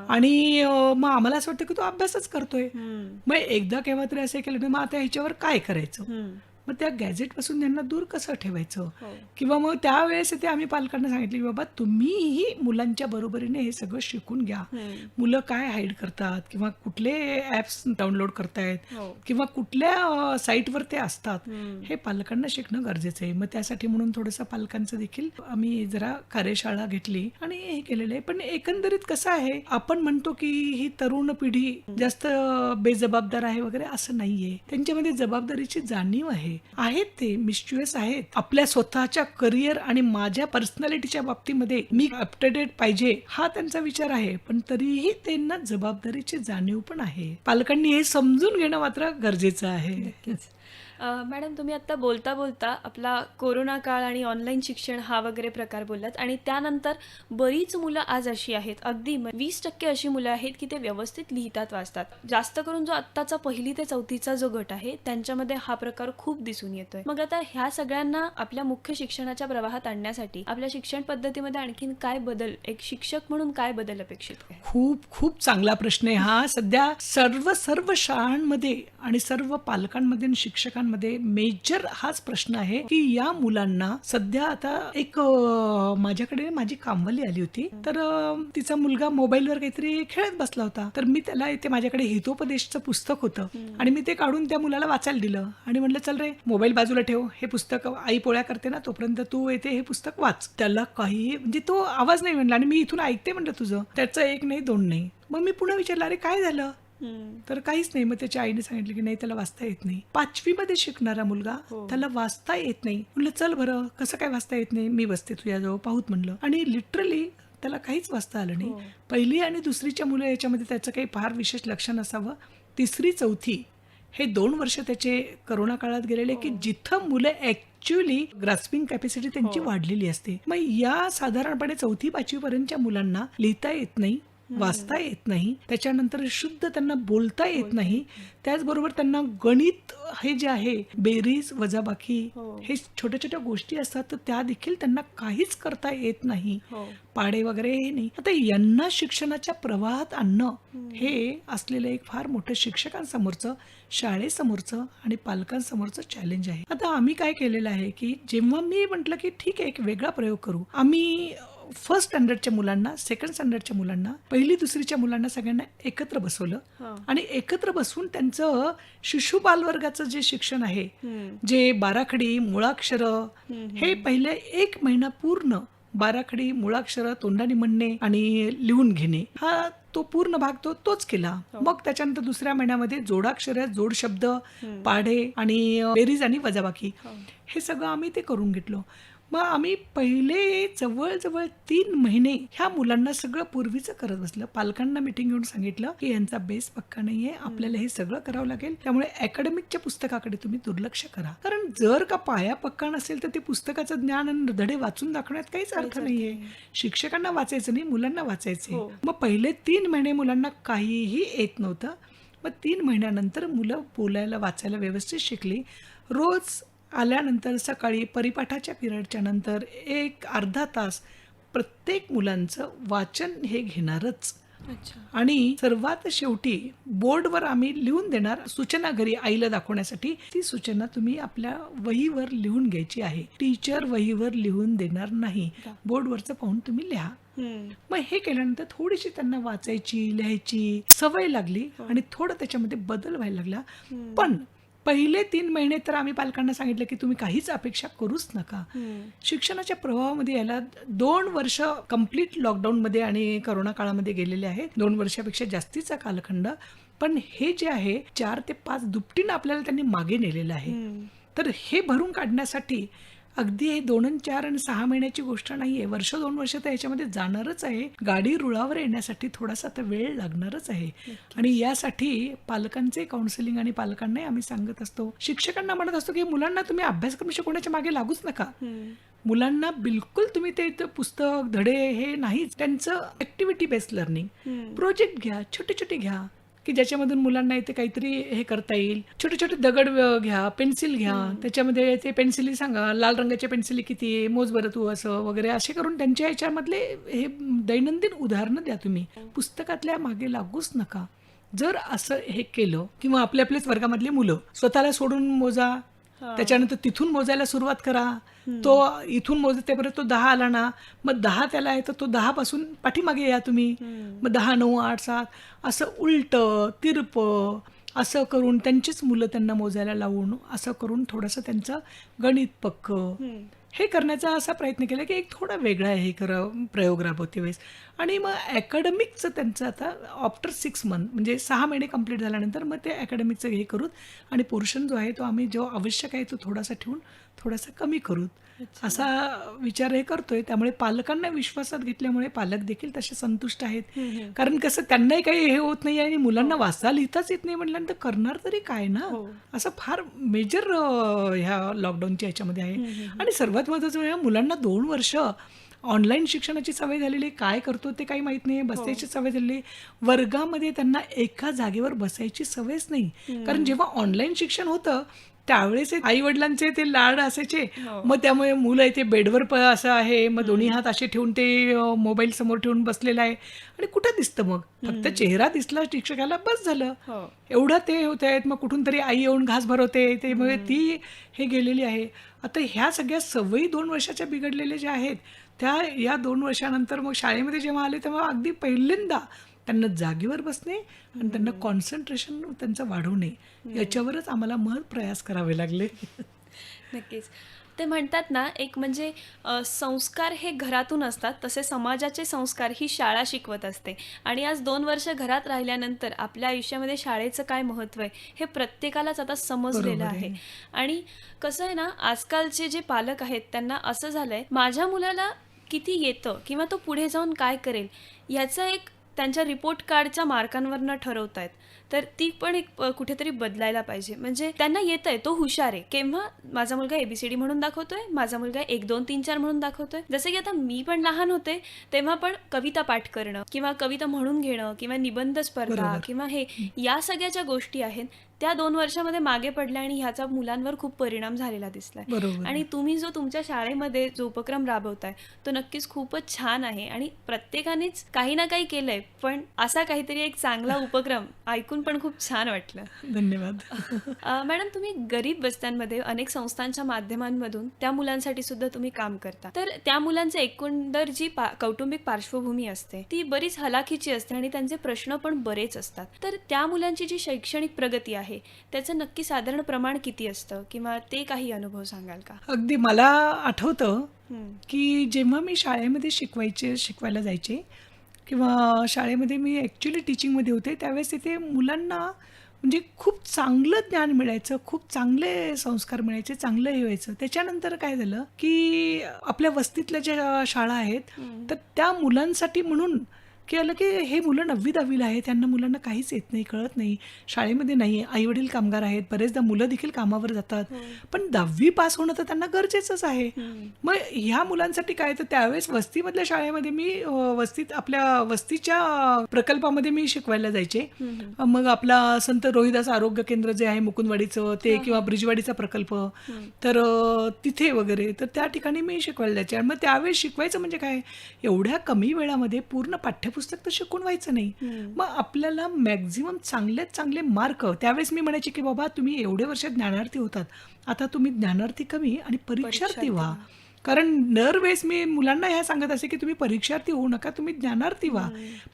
आणि मग आम्हाला असं वाटतं की तो अभ्यासच करतोय. मग एकदा केव्हा तरी असं केलं ना, मग आता ह्याच्यावर काय करायचं, मग त्या गॅजेटपासून त्यांना दूर कसं ठेवायचं. किंवा मग त्यावेळेस ते आम्ही पालकांना सांगितलं की बाबा तुम्हीही मुलांच्या बरोबरीने हे सगळं शिकून घ्या. मुलं काय हाईड करतात किंवा कुठले ॲप्स डाउनलोड करतायत किंवा कुठल्या साईटवर ते असतात हे पालकांना शिकणं गरजेचं आहे. मग त्यासाठी म्हणून थोडंसं पालकांचं देखील आम्ही जरा कार्यशाळा घेतली आणि हे केलेलं आहे. पण एकंदरीत कसं आहे, आपण म्हणतो की ही तरुण पिढी जास्त बेजबाबदार आहे वगैरे, असं नाहीये. त्यांच्यामध्ये जबाबदारीची जाणीव आहे. ते मिस्च्युअस आहेत. आपल्या स्वतःच्या करिअर आणि माझ्या पर्सनॅलिटीच्या बाबतीमध्ये मी अपडेटेड पाहिजे हा त्यांचा विचार आहे, पण तरीही त्यांना जबाबदारीची जाणीव पण आहे. पालकांनी हे समजून घेणं मात्र गरजेचं आहे. मॅडम तुम्ही आत्ता बोलता बोलता आपला कोरोना काळ आणि ऑनलाईन शिक्षण हा वगैरे प्रकार बोललात आणि त्यानंतर बरीच मुलं आज अशी आहेत, अगदी 20% अशी मुलं आहेत की ते व्यवस्थित लिहितात वाचतात. जास्त करून जो आत्ताचा 1ली ते 4थीचा जो गट आहे त्यांच्यामध्ये हा प्रकार खूप दिसून येतोय. मग आता ह्या सगळ्यांना आपल्या मुख्य शिक्षणाच्या प्रवाहात आणण्यासाठी आपल्या शिक्षण पद्धतीमध्ये आणखीन काय बदल, एक शिक्षक म्हणून काय बदल अपेक्षित आहे? खूप खूप चांगला प्रश्न आहे हा. सध्या सर्व शाळांमध्ये आणि सर्व पालकांमध्ये आणि शिक्षकांमध्ये मेजर हाच प्रश्न आहे की या मुलांना सध्या आता एक माझ्याकडे माझी कामवाली आली होती, तर तिचा मुलगा मोबाईलवर काहीतरी खेळत बसला होता. तर मी त्याला ते माझ्याकडे हितोपदेशचं पुस्तक होतं आणि मी ते काढून त्या मुलाला वाचायला दिलं आणि म्हटलं चल रे मोबाईल बाजूला ठेव, हे पुस्तक आई पोळ्या करते ना तोपर्यंत तू येते हे पुस्तक वाच. त्याला काही म्हणजे तो आवाज नाही म्हणला आणि मी इथून ऐकते म्हणलं तुझं. त्याचं 1 नाही 2 नाही. मग मी पुन्हा विचारलं अरे काय झालं, तर काहीच नाही. मग त्याच्या आईने सांगितलं की नाही त्याला वाचता येत नाही. 5वी मध्ये शिकणारा मुलगा, त्याला वाचता येत नाही. म्हणलं चल बरं कसं काय वाचता येत नाही, मी बसते तुझ्याजवळ पाहूत म्हणलं. आणि लिटरली त्याला काहीच वाचता आलं नाही. 1ली आणि 2रीच्या मुलं याच्यामध्ये त्याचं काही फार विशेष लक्ष नसावं. 3री 4थी हे 2 वर्ष त्याचे करोना काळात गेलेले की जिथं मुलं ऍक्च्युअली ग्रास्पिंग कॅपॅसिटी त्यांची वाढलेली असते. मग या साधारणपणे 4थी 5वी पर्यंतच्या मुलांना लिहिता येत नाही, वाचता येत नाही, त्याच्यानंतर शुद्ध त्यांना बोलता येत नाही. त्याचबरोबर त्यांना गणित हे जे आहे बेरीज वजाबाकी हे छोट्या छोट्या गोष्टी असतात तर त्या देखील त्यांना काहीच करता येत नाही, पाडे वगैरे हे नाही. आता यांना शिक्षणाच्या प्रवाहात आणणं हे असलेलं एक फार मोठं शिक्षकांसमोरचं, शाळेसमोरचं आणि पालकांसमोरचं चॅलेंज आहे. आता आम्ही काय केलेलं आहे की जेव्हा मी म्हटलं की ठीक आहे एक वेगळा प्रयोग करू, आम्ही फर्स्ट स्टँडर्डच्या मुलांना, सेकंड स्टँडर्डच्या मुलांना, 1ली 2रीच्या मुलांना सगळ्यांना एकत्र बसवलं आणि एकत्र बसवून त्यांचं शिशुपाल वर्गाचं जे शिक्षण आहे, जे बाराखडी मुळाक्षर, हे पहिले 1 महिना पूर्ण बाराखडी मुळाक्षर तोंडाने म्हणणे आणि लिहून घेणे हा तो पूर्ण भाग तोच केला. मग त्याच्यानंतर 2ऱ्या महिन्यामध्ये जोडाक्षर, जोड शब्द, पाढे आणि बेरीज आणि वजाबाकी हे सगळं आम्ही ते करून घेतलो. मग आम्ही पहिले जवळजवळ 3 महिने ह्या मुलांना सगळं पूर्वीचं करत बसलं. पालकांना मिटिंग घेऊन सांगितलं की यांचा बेस पक्का नाहीये, आपल्याला हे सगळं करावं लागेल, त्यामुळे अकॅडमिकच्या पुस्तकाकडे तुम्ही दुर्लक्ष करा. कारण जर का पाया पक्का नसेल तर ते पुस्तकाचं ज्ञान आणि धडे वाचून दाखवण्यात काहीच अर्थ नाहीये. शिक्षकांना वाचायचं नाही, मुलांना वाचायचे. मग पहिले 3 महिने मुलांना काहीही येत नव्हतं. मग 3 महिन्यानंतर मुलं बोलायला वाचायला व्यवस्थित शिकली. रोज आल्यानंतर सकाळी परिपाठाच्या पिरियडच्या नंतर 1 अर्धा तास प्रत्येक मुलांचं वाचन हे घेणारच. आणि सर्वात शेवटी बोर्डवर आम्ही लिहून देणार सूचना घरी आईला दाखवण्यासाठी. ती सूचना तुम्ही आपल्या वहीवर लिहून घ्यायची आहे. टीचर वहीवर लिहून देणार नाही, बोर्डवरचं पाहून तुम्ही लिहा. मग हे केल्यानंतर थोडीशी त्यांना वाचायची लिहायची सवय लागली आणि थोडं त्याच्यामध्ये बदल व्हायला लागला. पण पहिले 3 महिने तर आम्ही पालकांना सांगितलं की तुम्ही काहीच अपेक्षा करूच नका. शिक्षणाच्या प्रवाहामध्ये याला 2 वर्ष कंप्लीट लॉकडाऊनमध्ये आणि करोना काळामध्ये गेलेले आहेत. 2 वर्षापेक्षा जास्तीचा कालखंड. पण हे जे आहे 4 ते 5 दुपटीनं आपल्याला त्यांनी मागे नेलेलं आहे. तर हे भरून काढण्यासाठी अगदी हे 2 आणि 4 आणि 6 महिन्याची गोष्ट नाहीये. 1-2 वर्ष तर याच्यामध्ये जाणारच आहे. गाडी रुळावर येण्यासाठी थोडासा तर वेळ लागणारच आहे. आणि यासाठी पालकांचे काउन्सिलिंग आणि पालकांनाही आम्ही सांगत असतो, शिक्षकांना म्हणत असतो की मुलांना तुम्ही अभ्यासक्रम शिकवण्याच्या मागे लागूच नका. मुलांना बिलकुल तुम्ही ते पुस्तक धडे हे नाहीच, त्यांचं ऍक्टिव्हिटी बेस्ड लर्निंग, प्रोजेक्ट घ्या, छोटे छोटे घ्या की ज्याच्यामधून मुलांना इथे काहीतरी हे करता येईल. छोटे छोटे दगड घ्या, पेन्सिल घ्या, त्याच्यामध्ये ते पेन्सिली सांगा, लाल रंगाच्या पेन्सिली किती आहे, मोज बरं तू, असं वगैरे असे करून त्यांच्या ह्याच्यामधले हे दैनंदिन उदाहरणं द्या. तुम्ही पुस्तकातल्या मागे लागूच नका. जर असं हे केलं किंवा आपल्याच वर्गामधली मुलं स्वतःला सोडून मोजा, त्याच्यानंतर तिथून मोजायला सुरुवात करा. तो इथून मोजते बरं तो 10 आला ना, मग 10 त्याला येतं, तो 10 पासून पाठीमागे या तुम्ही. मग 10, 9, 8, 7 असं उलट तिरप असं करून त्यांचीच मुलं त्यांना मोजायला लावून असं करून थोडंसं त्यांचं गणित पक्क हे करण्याचा असा प्रयत्न केला की एक थोडा वेगळा हे प्रयोग राबवते वेळेस. आणि मग अकॅडमिकचं त्यांचं आता आफ्टर 6 मंथ म्हणजे 6 महिने कंप्लीट झाल्यानंतर मग ते अकॅडमिकचं हे करूत आणि पोर्शन जो आहे तो आम्ही जो आवश्यक आहे तो थोडासा ठेवून थोडासा कमी करूत असा विचार हे करतोय. त्यामुळे पालकांना विश्वासात घेतल्यामुळे पालक देखील तसे संतुष्ट आहेत. कारण कसं त्यांनाही काही हे होत नाही आणि मुलांना वाचता लिहिताच येत नाही म्हटल्यानंतर करणार तरी काय ना, असं फार मेजर ह्या लॉकडाऊनच्या ह्याच्यामध्ये आहे. आणि सर्वात महत्त्वाचं म्हणजे मुलांना 2 वर्ष ऑनलाईन शिक्षणाची सवय झालेली, काय करतो ते काही माहित नाही, बसायची सवय झालेली. वर्गामध्ये त्यांना एका जागेवर बसायची सवयच नाही. कारण जेव्हा ऑनलाईन शिक्षण होतं त्यावेळेस आई वडिलांचे ते लाड असायचे. मग त्यामुळे मुलं इथे बेडवर असं आहे, मग दोन्ही हात असे ठेवून ते मोबाईल समोर ठेवून बसलेलं आहे आणि कुठं दिसतं मग फक्त चेहरा दिसला शिक्षकाला बस झालं, एवढं ते होत आहेत. मग कुठून तरी आई येऊन घास भरवते ते, मग ती हे गेलेली आहे. आता ह्या सगळ्या सवयी 2 वर्षाच्या बिघडलेल्या ज्या आहेत त्या या 2 वर्षानंतर मग शाळेमध्ये जेव्हा आले तेव्हा अगदी पहिल्यांदा त्यांना जागेवर बसणे आणि त्यांना कॉन्सन्ट्रेशन त्यांचं वाढवणे याच्यावरच आम्हाला प्रयास करावे लागले. नक्कीच. ते म्हणतात ना, एक म्हणजे संस्कार हे घरातून असतात, तसे समाजाचे संस्कार ही शाळा शिकवत असते. आणि आज 2 वर्ष घरात राहिल्यानंतर आपल्या आयुष्यामध्ये शाळेचं काय महत्त्व आहे हे प्रत्येकालाच आता समजलेलं बरोबर आहे. आहे. आणि कसं आहे ना, आजकालचे जे पालक आहेत त्यांना असं झालंय, माझ्या मुलाला किती येतं किंवा तो पुढे जाऊन काय करेल ह्याचा एक त्यांच्या रिपोर्ट कार्डच्या मार्कांवरनं ठरवतायत. तर ती पण एक कुठेतरी बदलायला पाहिजे. म्हणजे त्यांना येतंय, तो हुशार आहे. केव्हा माझा मुलगा ABCD म्हणून दाखवतोय, माझा मुलगा 1 2 3 4 म्हणून दाखवतोय. जसं की आता मी पण लहान होते तेव्हा पण कविता पाठ करणं किंवा कविता म्हणून घेणं किंवा निबंध स्पर्धा बरोबर. किंवा हे या सगळ्या ज्या गोष्टी आहेत त्या 2 वर्षामध्ये मागे पडल्या आणि ह्याचा मुलांवर खूप परिणाम झालेला दिसलाय. बरोबर आणि आहे. तुम्ही जो तुमच्या शाळेमध्ये जो उपक्रम राबवताय तो नक्कीच खूपच छान आहे आणि प्रत्येकानेच काही ना काही केलंय, पण असा काहीतरी एक चांगला उपक्रम ऐकून पण खूप छान वाटलं. धन्यवाद. मॅडम, तुम्ही गरीब वस्त्यांमध्ये अनेक संस्थांच्या माध्यमांमधून त्या मुलांसाठी सुद्धा तुम्ही काम करता. तर त्या मुलांचे एकंदर जी कौटुंबिक पार्श्वभूमी असते ती बरीच हलाखीची असते आणि त्यांचे प्रश्न पण बरेच असतात. तर त्या मुलांची जी शैक्षणिक प्रगती आहे त्याचं नक्की साधारण प्रमाण किती असतं किंवा ते काही अनुभव सांगाल का? अगदी मला आठवतं की जेव्हा मी शाळेमध्ये शिकवायला जायचे किंवा शाळेमध्ये मी ॲक्च्युली टीचिंगमध्ये होते त्यावेळेस तिथे मुलांना म्हणजे खूप चांगलं ज्ञान मिळायचं, खूप चांगले संस्कार मिळायचे, चांगलं हे व्हायचं. त्याच्यानंतर काय झालं की आपल्या वस्तीतल्या ज्या शाळा आहेत तर त्या मुलांसाठी म्हणून की आलं की हे मुलं 9वी-10वीला आहेत, त्यांना मुलांना काहीच येत नाही, कळत नाही, शाळेमध्ये नाही, आईवडील कामगार आहेत, बरेचदा मुलं देखील कामावर जातात, पण 10वी पास होणं तर त्यांना गरजेचंच आहे. मग ह्या मुलांसाठी काय, तर त्यावेळेस वस्तीमधल्या शाळेमध्ये मी आपल्या वस्तीच्या प्रकल्पामध्ये मी शिकवायला जायचे. मग आपला संत रोहिदास आरोग्य केंद्र जे आहे मुकुंदवाडीचं ते किंवा ब्रिजवाडीचा प्रकल्प, तर तिथे वगैरे, तर त्या ठिकाणी मी शिकवायला जायचे. आणि मग त्यावेळेस शिकवायचं म्हणजे काय, एवढ्या कमी वेळामध्ये पूर्ण पाठ्यपुस्तक तर शिकून व्हायचं नाही. मग आपल्याला मॅक्झिमम चांगल्यात चांगले मार्क, त्यावेळेस मी म्हणायचे की बाबा तुम्ही एवढे वर्ष ज्ञानार्थी होतात, आता तुम्ही ज्ञानार्थी कमी आणि परीक्षार्थी व्हा. कारण दरवेळेस मी मुलांना ह्या सांगत असे की तुम्ही परीक्षार्थी होऊ नका, तुम्ही ज्ञानार्थी व्हा.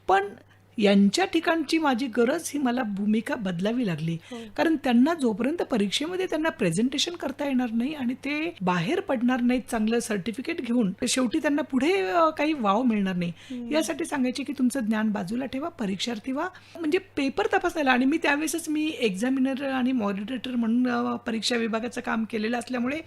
पण यांच्या ठिकाणची माझी गरज ही मला भूमिका बदलावी लागली. कारण त्यांना जोपर्यंत परीक्षेमध्ये त्यांना प्रेझेंटेशन करता येणार नाही आणि ते बाहेर पडणार नाहीत चांगलं सर्टिफिकेट घेऊन, तर शेवटी त्यांना पुढे काही वाव मिळणार नाही. यासाठी सांगायचे की तुमचं ज्ञान बाजूला ठेवा, परीक्षार्थी व्हा. म्हणजे पेपर तपासायला, आणि मी त्यावेळेसच मी एक्झामिनर आणि मॉनिटर म्हणून परीक्षा विभागाचं काम केलेलं असल्यामुळे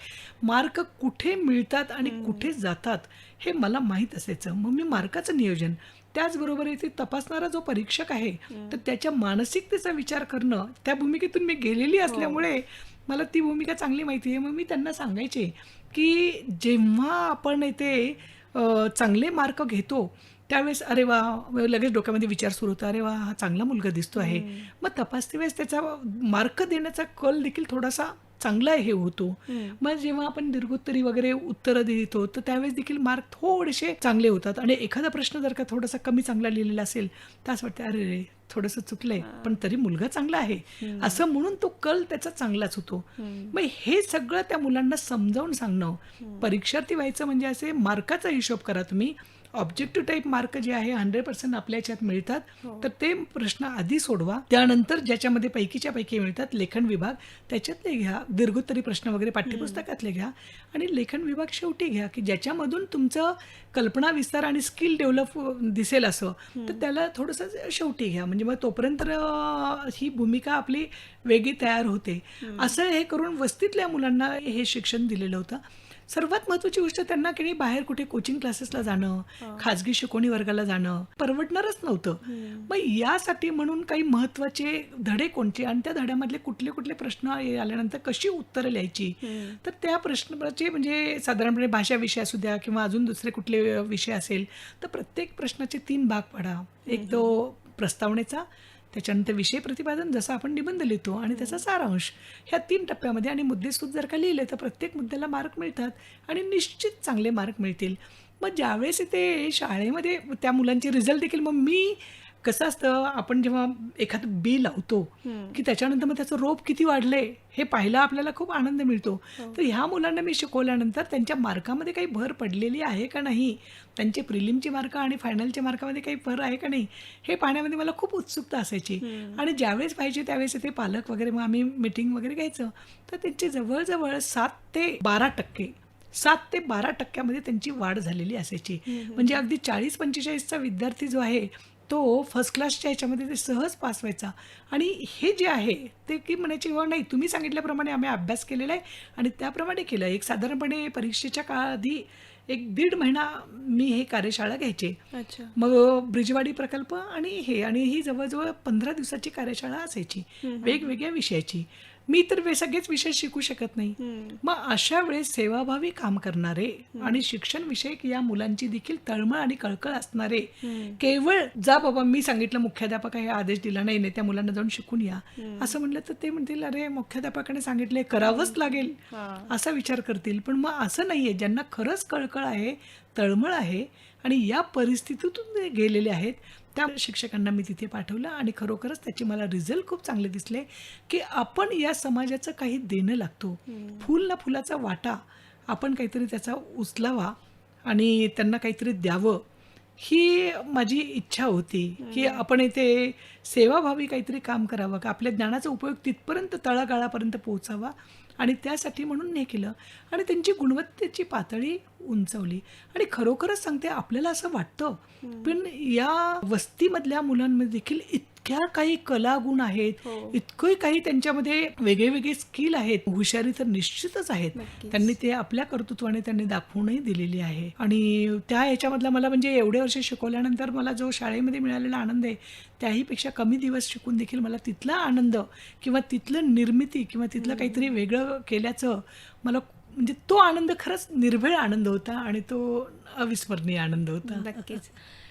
मार्क कुठे मिळतात आणि कुठे जातात हे मला माहीत असायचं. मग मी मार्काचं नियोजन, त्याचबरोबर इथे तपासणारा जो परीक्षक आहे तर त्याच्या मानसिकतेचा विचार करणं, त्या भूमिकेतून मी गेलेली असल्यामुळे मला ती भूमिका चांगली माहिती आहे. मग मी त्यांना सांगायचे की जेव्हा आपण इथे चांगले मार्क घेतो त्यावेळेस अरे वा, लगेच डोक्यामध्ये विचार सुरू होता, अरे वा हा चांगला मुलगा दिसतो आहे. मग तपासते वेळेस त्याचा मार्क देण्याचा कल देखील थोडासा चांगला हे होतो. मग जेव्हा आपण दीर्घोत्तरी वगैरे उत्तरं देतो तर त्यावेळेस देखील मार्क थोडेसे चांगले होतात. आणि एखादा प्रश्न जर का थोडासा कमी चांगला लिहिलेला असेल तर असं वाटतं अरे रे थोडंसं चुकलंय, पण तरी मुलगा चांगला आहे, असं म्हणून तो कल त्याचा चांगलाच होतो. मग हे सगळं त्या मुलांना समजावून सांगणं, परीक्षार्थी व्हायचं म्हणजे असे मार्काचा हिशोब करा तुम्ही, ऑब्जेक्टिव्ह टाईप मार्क जे आहे 100% आपल्या ह्याच्यात मिळतात. हो. तर ते प्रश्न आधी सोडवा. त्यानंतर ज्याच्यामध्ये पैकीच्या पैकी मिळतात लेखन विभाग त्याच्यातले घ्या. दीर्घोत्तरी प्रश्न वगैरे पाठ्यपुस्तकातले घ्या आणि लेखन विभाग शेवटी घ्या, की ज्याच्यामधून तुमचं कल्पना विस्तार आणि स्किल डेव्हलप दिसेल असं, तर त्याला थोडंसं शेवटी घ्या. म्हणजे मग तोपर्यंत ही भूमिका आपली वेगळी तयार होते. असं हे करून वस्तीतल्या मुलांना हे शिक्षण दिलेलं होतं. सर्वात महत्त्वाची गोष्ट त्यांना की बाहेर कुठे कोचिंग क्लासेसला जाणं, खाजगी शिकवणी वर्गाला जाणं परवडणारच नव्हतं. मग यासाठी म्हणून काही महत्त्वाचे धडे कोणते आणि त्या धड्यामधले कुठले कुठले प्रश्न आल्यानंतर कशी उत्तरं लिहायची, तर त्या प्रश्नाचे म्हणजे साधारणपणे भाषा विषय असू द्या किंवा अजून दुसरे कुठले विषय असेल, तर प्रत्येक प्रश्नाचे 3 भाग पाडा. एक तो प्रस्तावनेचा, त्याच्यानंतर विषय प्रतिपादन जसं आपण निबंध लिहितो आणि त्याचा सारांश, ह्या 3 टप्प्यामध्ये आणि मुद्देसूद जर का लिहिले तर प्रत्येक मुद्द्याला मार्क मिळतात आणि निश्चित चांगले मार्क मिळतील. मग ज्यावेळेस ते शाळेमध्ये त्या मुलांचे रिझल्ट देखील, मग मी कसं असतं, आपण जेव्हा एखादं बी लावतो की त्याच्यानंतर मग त्याचं रोप किती वाढले हे पाहायला आपल्याला खूप आनंद मिळतो. तर ह्या मुलांना मी शिकवल्यानंतर त्यांच्या मार्कामध्ये काही भर पडलेली आहे का नाही, त्यांचे प्रिलिमचे मार्क आणि फायनलच्या मार्कामध्ये काही भर आहे का नाही, हे पाहण्यामध्ये मला खूप उत्सुकता असायची. आणि ज्यावेळेस पाहिजे त्यावेळेस ते पालक वगैरे, मग आम्ही मीटिंग वगैरे घ्यायचं, तर त्यांची जवळजवळ 7 ते 12% त्यांची वाढ झालेली असायची. म्हणजे अगदी 40-45चा विद्यार्थी जो आहे तो फर्स्ट क्लासच्या ह्याच्यामध्ये ते सहज पास व्हायचा. आणि हे जे आहे ते की म्हणायचे नाही, तुम्ही सांगितल्याप्रमाणे आम्ही अभ्यास केलेला आहे आणि त्याप्रमाणे केलं. एक साधारणपणे परीक्षेच्या काळाआधी 1-1.5 महिना मी हे कार्यशाळा घ्यायचे. अच्छा. मग ब्रिजवाडी प्रकल्प आणि ही जवळजवळ 15 दिवसाची कार्यशाळा असायची वेगवेगळ्या विषयाची. मी तर सगळेच विषय शिकू शकत नाही. मग अशा वेळेस सेवाभावी काम करणारे आणि शिक्षण विषयक या मुलांची देखील तळमळ आणि कळकळ असणारे, केवळ जा बाबा मी सांगितलं मुख्याध्यापकाने आदेश दिला नाही त्या मुलांना जाऊन शिकून या असं म्हटलं तर ते म्हणतील अरे मुख्याध्यापकाने सांगितले करावंच लागेल असा विचार करतील. पण मग असं नाहीये. ज्यांना खरंच कळकळ आहे, तळमळ आहे आणि या परिस्थितीतून गेलेले आहेत त्या शिक्षकांना मी तिथे पाठवलं आणि खरोखरच त्याचे मला रिझल्ट खूप चांगले दिसले, की आपण या समाजाचं काही देणं लागतो. फूल ना फुलाचा वाटा आपण काहीतरी त्याचा उचलावा आणि त्यांना काहीतरी द्यावं, ही माझी इच्छा होती. की आपण इथे सेवाभावी काहीतरी काम करावं, का आपल्या ज्ञानाचा उपयोग तिथपर्यंत तळागाळापर्यंत पोहोचावा आणि त्यासाठी म्हणून हे केलं आणि त्यांची गुणवत्तेची पातळी उंचावली. आणि खरोखरच सांगते आपल्याला असं वाटतं, पण या वस्तीमधल्या मुलांमध्ये देखील इतक्या काही कलागुण आहेत, इतकं काही त्यांच्यामध्ये वेगळे वेगळे स्किल आहेत, हुशारी तर निश्चितच आहेत. त्यांनी ते आपल्या कर्तृत्वाने त्यांनी दाखवूनही दिलेली आहे. आणि त्या ह्याच्यामधला मला म्हणजे एवढे वर्ष शिकवल्यानंतर मला जो शाळेमध्ये मिळालेला आनंद आहे त्याहीपेक्षा कमी दिवस शिकून देखील मला तिथला आनंद किंवा तिथलं निर्मिती किंवा तिथलं काहीतरी वेगळं केल्याचं मला म्हणजे तो आनंद खरंच निर्भेळ आनंद होता आणि तो अविस्मरणीय आनंद होता. नक्कीच.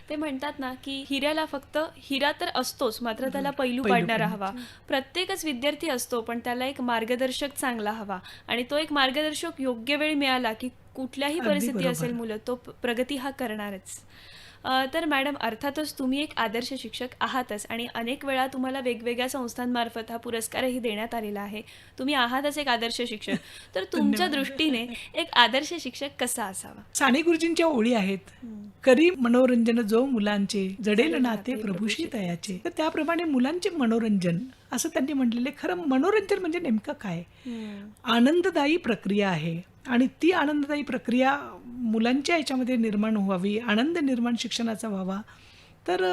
ते म्हणतात ना की हिऱ्याला फक्त हिरा तर असतोच, मात्र त्याला पैलू पैलू पाडणारा हवा. प्रत्येकच विद्यार्थी असतो, पण त्याला एक मार्गदर्शक चांगला हवा आणि तो एक मार्गदर्शक योग्य वेळी मिळाला की कुठल्याही अगदी परिस्थिती बरोबर. असेल मुलं तो प्रगती हा करणारच. तर मॅडम अर्थातच तुम्ही एक आदर्श शिक्षक आहातच आणि अनेक वेळा तुम्हाला वेगवेगळ्या संस्थांमार्फत हा पुरस्कारही देण्यात आलेला आहे. तुम्ही आहातच एक आदर्श शिक्षक. तर तुमच्या दृष्टीने एक आदर्श शिक्षक कसा असावा? साने गुरुजींच्या ओळी आहेत, करी मनोरंजन जो मुलांचे जडेल नाते प्रभूशी तयाचे. तर त्याप्रमाणे मुलांचे मनोरंजन असं त्यांनी म्हटलेले. खरं मनोरंजन म्हणजे नेमकं काय? आनंददायी प्रक्रिया आहे आणि ती आनंददायी प्रक्रिया मुलांच्या ह्याच्यामध्ये निर्माण व्हावी, आनंद निर्माण शिक्षणाचा व्हावा, तर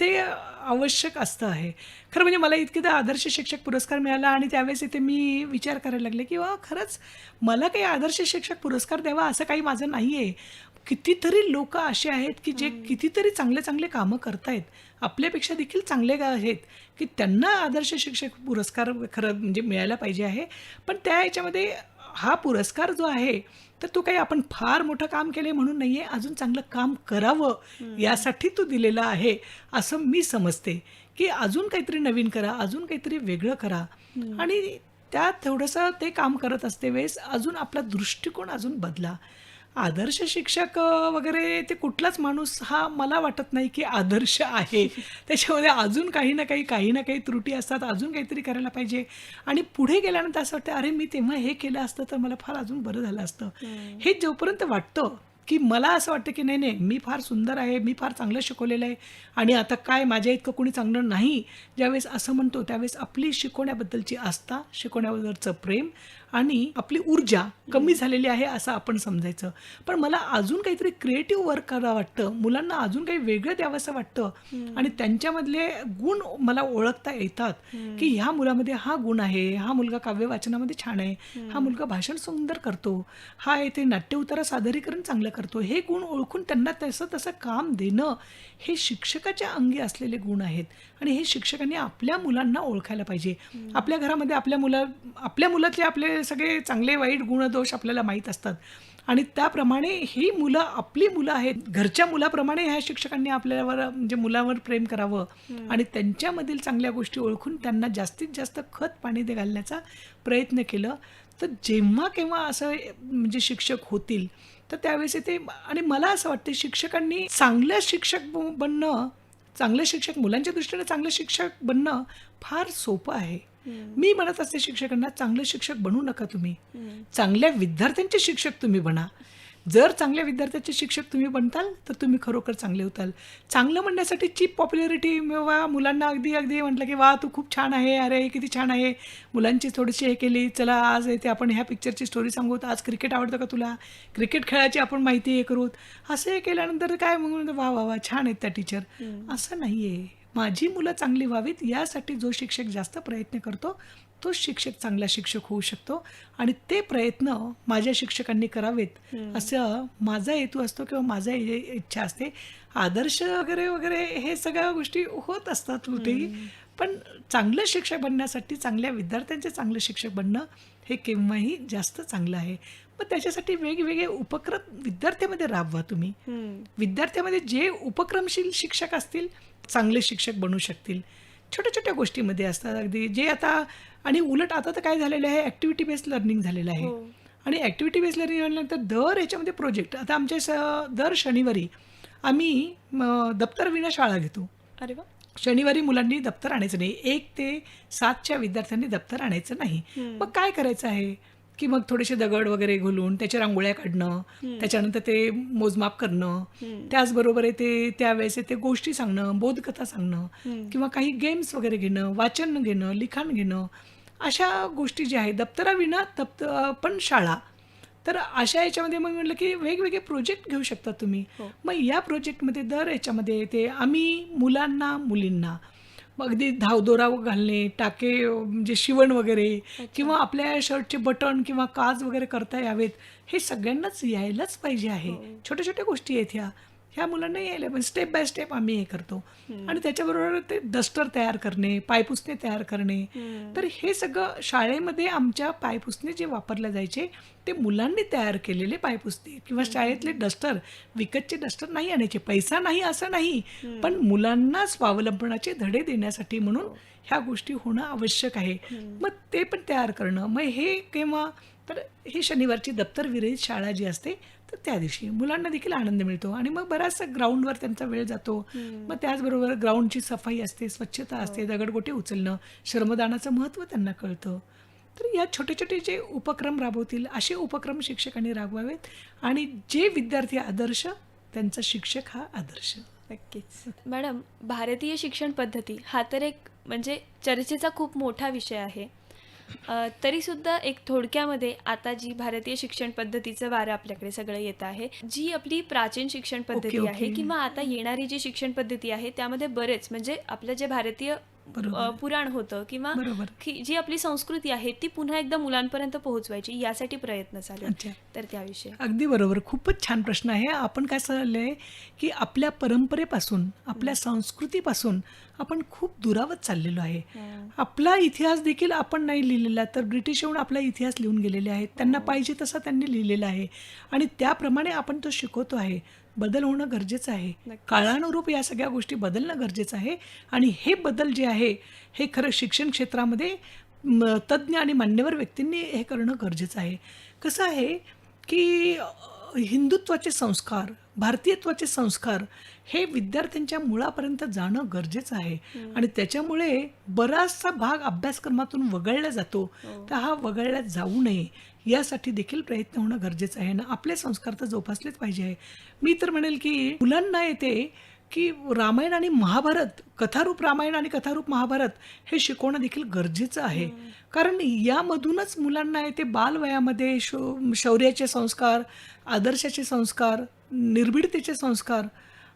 ते आवश्यक असतं आहे. खरं म्हणजे मला इतके आदर्श शिक्षक पुरस्कार मिळाला आणि त्यावेळेस इथे मी विचार करायला लागले की खरंच मला काही आदर्श शिक्षक पुरस्कार द्यावा असं काही माझं नाही आहे. कितीतरी लोक असे आहेत की जे कितीतरी चांगले चांगले कामं करतायत, आपल्यापेक्षा देखील चांगले आहेत, की त्यांना आदर्श शिक्षक पुरस्कार खरं म्हणजे मिळायला पाहिजे आहे. पण त्या ह्याच्यामध्ये हा पुरस्कार जो आहे तर तो काही आपण फार मोठं काम केले म्हणून नाहीये, अजून चांगलं काम करावं यासाठी तो दिलेला आहे असं मी समजते. की अजून काहीतरी नवीन करा, अजून काहीतरी वेगळं करा आणि त्यात थोडंसं ते काम करत असते वेळेस अजून आपला दृष्टिकोन अजून बदला. आदर्श शिक्षक वगैरे ते कुठलाच माणूस हा मला वाटत नाही की आदर्श आहे. त्याच्यामध्ये अजून काही ना काही त्रुटी असतात, अजून काहीतरी करायला पाहिजे आणि पुढे गेल्यानंतर असं वाटतं अरे मी तेव्हा हे केलं असतं तर मला फार अजून बरं झालं असतं. हे जोपर्यंत वाटतं की मला असं वाटतं की नाही, नाही, मी फार सुंदर आहे, मी फार चांगलं शिकवलेलं आहे आणि आता काय माझ्या इतकं कोणी चांगलं नाही. ज्यावेळेस असं म्हणतो त्यावेळेस आपली शिकवण्याबद्दलची आस्था, शिकवण्याबद्दलचं प्रेम आणि आपली ऊर्जा कमी झालेली आहे असं आपण समजायचं. पण मला अजून काहीतरी क्रिएटिव्ह वर्क करावं वाटतं, मुलांना अजून काही वेगळं द्यावंसं वाटतं आणि त्यांच्यामधले गुण मला ओळखता येतात, की ह्या मुलामध्ये हा गुण आहे, हा मुलगा काव्य वाचनामध्ये छान आहे, हा मुलगा भाषण सुंदर करतो, हा येथे नाट्य उतारा सादरीकरण चांगलं करतो. हे गुण ओळखून त्यांना तसं तसं काम देणं हे शिक्षकाच्या अंगी असलेले गुण आहेत आणि हे शिक्षकांनी आपल्या मुलांना ओळखायला पाहिजे. आपल्या घरामध्ये आपल्या मुलातले आपले सगळे चांगले वाईट गुणदोष आपल्याला माहीत असतात आणि त्याप्रमाणे ही मुलं आपली मुलं आहेत. घरच्या मुलाप्रमाणे ह्या शिक्षकांनी आपल्यावर म्हणजे मुलावर प्रेम करावं आणि त्यांच्यामधील चांगल्या गोष्टी ओळखून त्यांना जास्तीत जास्त खत पाणी ते घालण्याचा प्रयत्न केलं तर जेव्हा केव्हा असं म्हणजे शिक्षक होतील तर त्यावेळेस ते आणि मला असं वाटतं शिक्षकांनी चांगले शिक्षक मुलांच्या दृष्टीने चांगले शिक्षक बनणं फार सोपं आहे. मी म्हणत असते शिक्षकांना चांगले शिक्षक बनू नका तुम्ही, चांगल्या विद्यार्थ्यांचे शिक्षक तुम्ही बना. जर चांगल्या विद्यार्थ्याचे शिक्षक तुम्ही बनताल तर तुम्ही खरोखर चांगले होताल. चांगलं म्हणण्यासाठी चीप पॉप्युलॅरिटी किंवा मुलांना अगदी अगदी म्हटलं की वा तू खूप छान आहे, अरे किती छान आहे, मुलांची थोडीशी हे केली, चला आज येते आपण ह्या पिक्चरची स्टोरी सांगूत, आज क्रिकेट आवडतं का तुला, क्रिकेट खेळाची आपण माहिती हे करूत, असं हे केल्यानंतर काय मग वा वा वा छान आहेत त्या टीचर. असं नाही आहे. माझी मुलं चांगली व्हावीत यासाठी जो शिक्षक जास्त प्रयत्न करतो तो शिक्षक चांगला शिक्षक होऊ शकतो आणि ते प्रयत्न माझ्या शिक्षकांनी करावेत असं माझा हेतू असतो किंवा माझा इच्छा असते. आदर्श वगैरे वगैरे हे सगळ्या गोष्टी होत असतात कुठेही, पण चांगलं शिक्षक बनण्यासाठी चांगल्या विद्यार्थ्यांचे चांगले शिक्षक बनणं हे केव्हाही जास्त चांगलं आहे. मग त्याच्यासाठी वेगवेगळे उपक्रम विद्यार्थ्यामध्ये राबवा तुम्ही. विद्यार्थ्यामध्ये जे उपक्रमशील शिक्षक असतील चांगले शिक्षक बनू शकतील. छोट्या छोट्या गोष्टीमध्ये असतात अगदी जे आता आणि उलट आता तर काय झालेलं आहे ॲक्टिव्हिटी बेस्ड लर्निंग झालेलं आहे आणि ॲक्टिव्हिटी बेस्ड लर्निंग म्हटल्यानंतर दर याच्यामध्ये प्रोजेक्ट आता आमच्या दर शनिवारी आम्ही दप्तर विना शाळा घेतो. अरे वा. शनिवारी मुलांनी दप्तर आणायचं नाही. 1 ते 7च्या विद्यार्थ्यांनी दप्तर आणायचं नाही. मग काय करायचं आहे की मग थोडेसे दगड वगैरे घालून त्याच्या रांगोळ्या काढणं, त्याच्यानंतर ते मोजमाप करणं, त्याचबरोबर आहे ते त्यावेळेस ते गोष्टी सांगणं, बोधकथा सांगणं किंवा काही गेम्स वगैरे घेणं, वाचन घेणं, लिखाण घेणं, अशा गोष्टी ज्या आहेत दप्तराविना पण शाळा. तर अशा याच्यामध्ये मग म्हटलं की वेगवेगळे प्रोजेक्ट घेऊ शकता तुम्ही. मग या प्रोजेक्टमध्ये दर याच्यामध्ये ते आम्ही मुलांना मुलींना मग अगदी धावदोरा घालणे, टाके म्हणजे शिवण वगैरे किंवा आपल्या शर्टचे बटन किंवा काज वगैरे करता यावेत हे सगळ्यांनाच यायलाच पाहिजे आहे. छोट्या छोट्या गोष्टी आहेत ह्या मुलांना यायला पण स्टेप बाय स्टेप आम्ही हे करतो आणि त्याच्याबरोबर ते डस्टर तयार करणे, पायपुसणे तयार करणे. तर हे सगळं शाळेमध्ये आमच्या पायपुसणे जे वापरले जायचे ते मुलांनी तयार केलेले पायपुसणे किंवा शाळेतले डस्टर, विकतचे डस्टर नाही आणायचे. पैसा नाही असं नाही, पण मुलांना स्वावलंबनाचे धडे देण्यासाठी म्हणून ह्या गोष्टी होणं आवश्यक आहे. मग ते पण तयार करणं. मग हे केव्हा तर ही शनिवारची दप्तर विरहित शाळा जी असते तर त्या दिवशी मुलांना देखील आनंद मिळतो आणि मग बराचसा ग्राउंडवर त्यांचा वेळ जातो. मग त्याचबरोबर ग्राउंडची सफाई असते, स्वच्छता असते, दगडगोटे उचलणं, श्रमदानाचं महत्त्व त्यांना कळतं. तर या छोटे छोटे जे उपक्रम राबवतील असे उपक्रम शिक्षकांनी राबवावेत आणि जे विद्यार्थी आदर्श त्यांचा शिक्षक हा आदर्श. नक्कीच. मॅडम, भारतीय शिक्षण पद्धती हा तर एक म्हणजे चर्चेचा खूप मोठा विषय आहे. तरीसुद्धा एक थोडक्यामध्ये आता जी भारतीय शिक्षण पद्धतीचं वारं आपल्याकडे सगळं येत आहे, जी आपली प्राचीन शिक्षण पद्धती आहे किंवा आता येणारी जी शिक्षण पद्धती आहे त्यामध्ये बरेच म्हणजे आपलं जे भारतीय पुराण होतं किंवा जी आपली संस्कृती आहे ती पुन्हा एकदा मुलांपर्यंत पोहोचवायची यासाठी प्रयत्न चालू आहेत. तर त्याविषयी. अगदी बरोबर. खूपच छान प्रश्न आहे. आपण काय चाललंय की आपल्या परंपरेपासून आपल्या संस्कृतीपासून आपण खूप दुरावत चाललेलो आहे. आपला इतिहास देखील आपण नाही लिहिलेला तर ब्रिटिश येऊन आपला इतिहास लिहून गेलेले आहेत. त्यांना पाहिजे तसा त्यांनी लिहिलेला आहे आणि त्याप्रमाणे आपण तो शिकवतो आहे. बदल होणं गरजेचं आहे. काळानुरूप या सगळ्या गोष्टी बदलणं गरजेचं आहे आणि हे बदल जे आहे हे खरं शिक्षण क्षेत्रामध्ये तज्ज्ञ आणि मान्यवर व्यक्तींनी हे करणं गरजेचं आहे. कसं आहे की हिंदुत्वाचे संस्कार, भारतीयत्वाचे संस्कार हे विद्यार्थ्यांच्या मुळापर्यंत जाणं गरजेचं आहे. आणि त्याच्यामुळे बराचसा भाग अभ्यासक्रमातून वगळला जातो. तर हा वगळला जाऊ नये यासाठी देखील प्रयत्न होणं गरजेचं आहे ना. आपले संस्कार तर जोपासलेच पाहिजे आहे. मी तर म्हणेल की मुलांना येते की रामायण आणि महाभारत, कथारूप रामायण आणि कथारूप महाभारत हे शिकवणं देखील गरजेचं आहे. कारण यामधूनच मुलांना येते बालवयामध्ये शौर्याचे संस्कार, आदर्शाचे संस्कार, निर्भीडतेचे संस्कार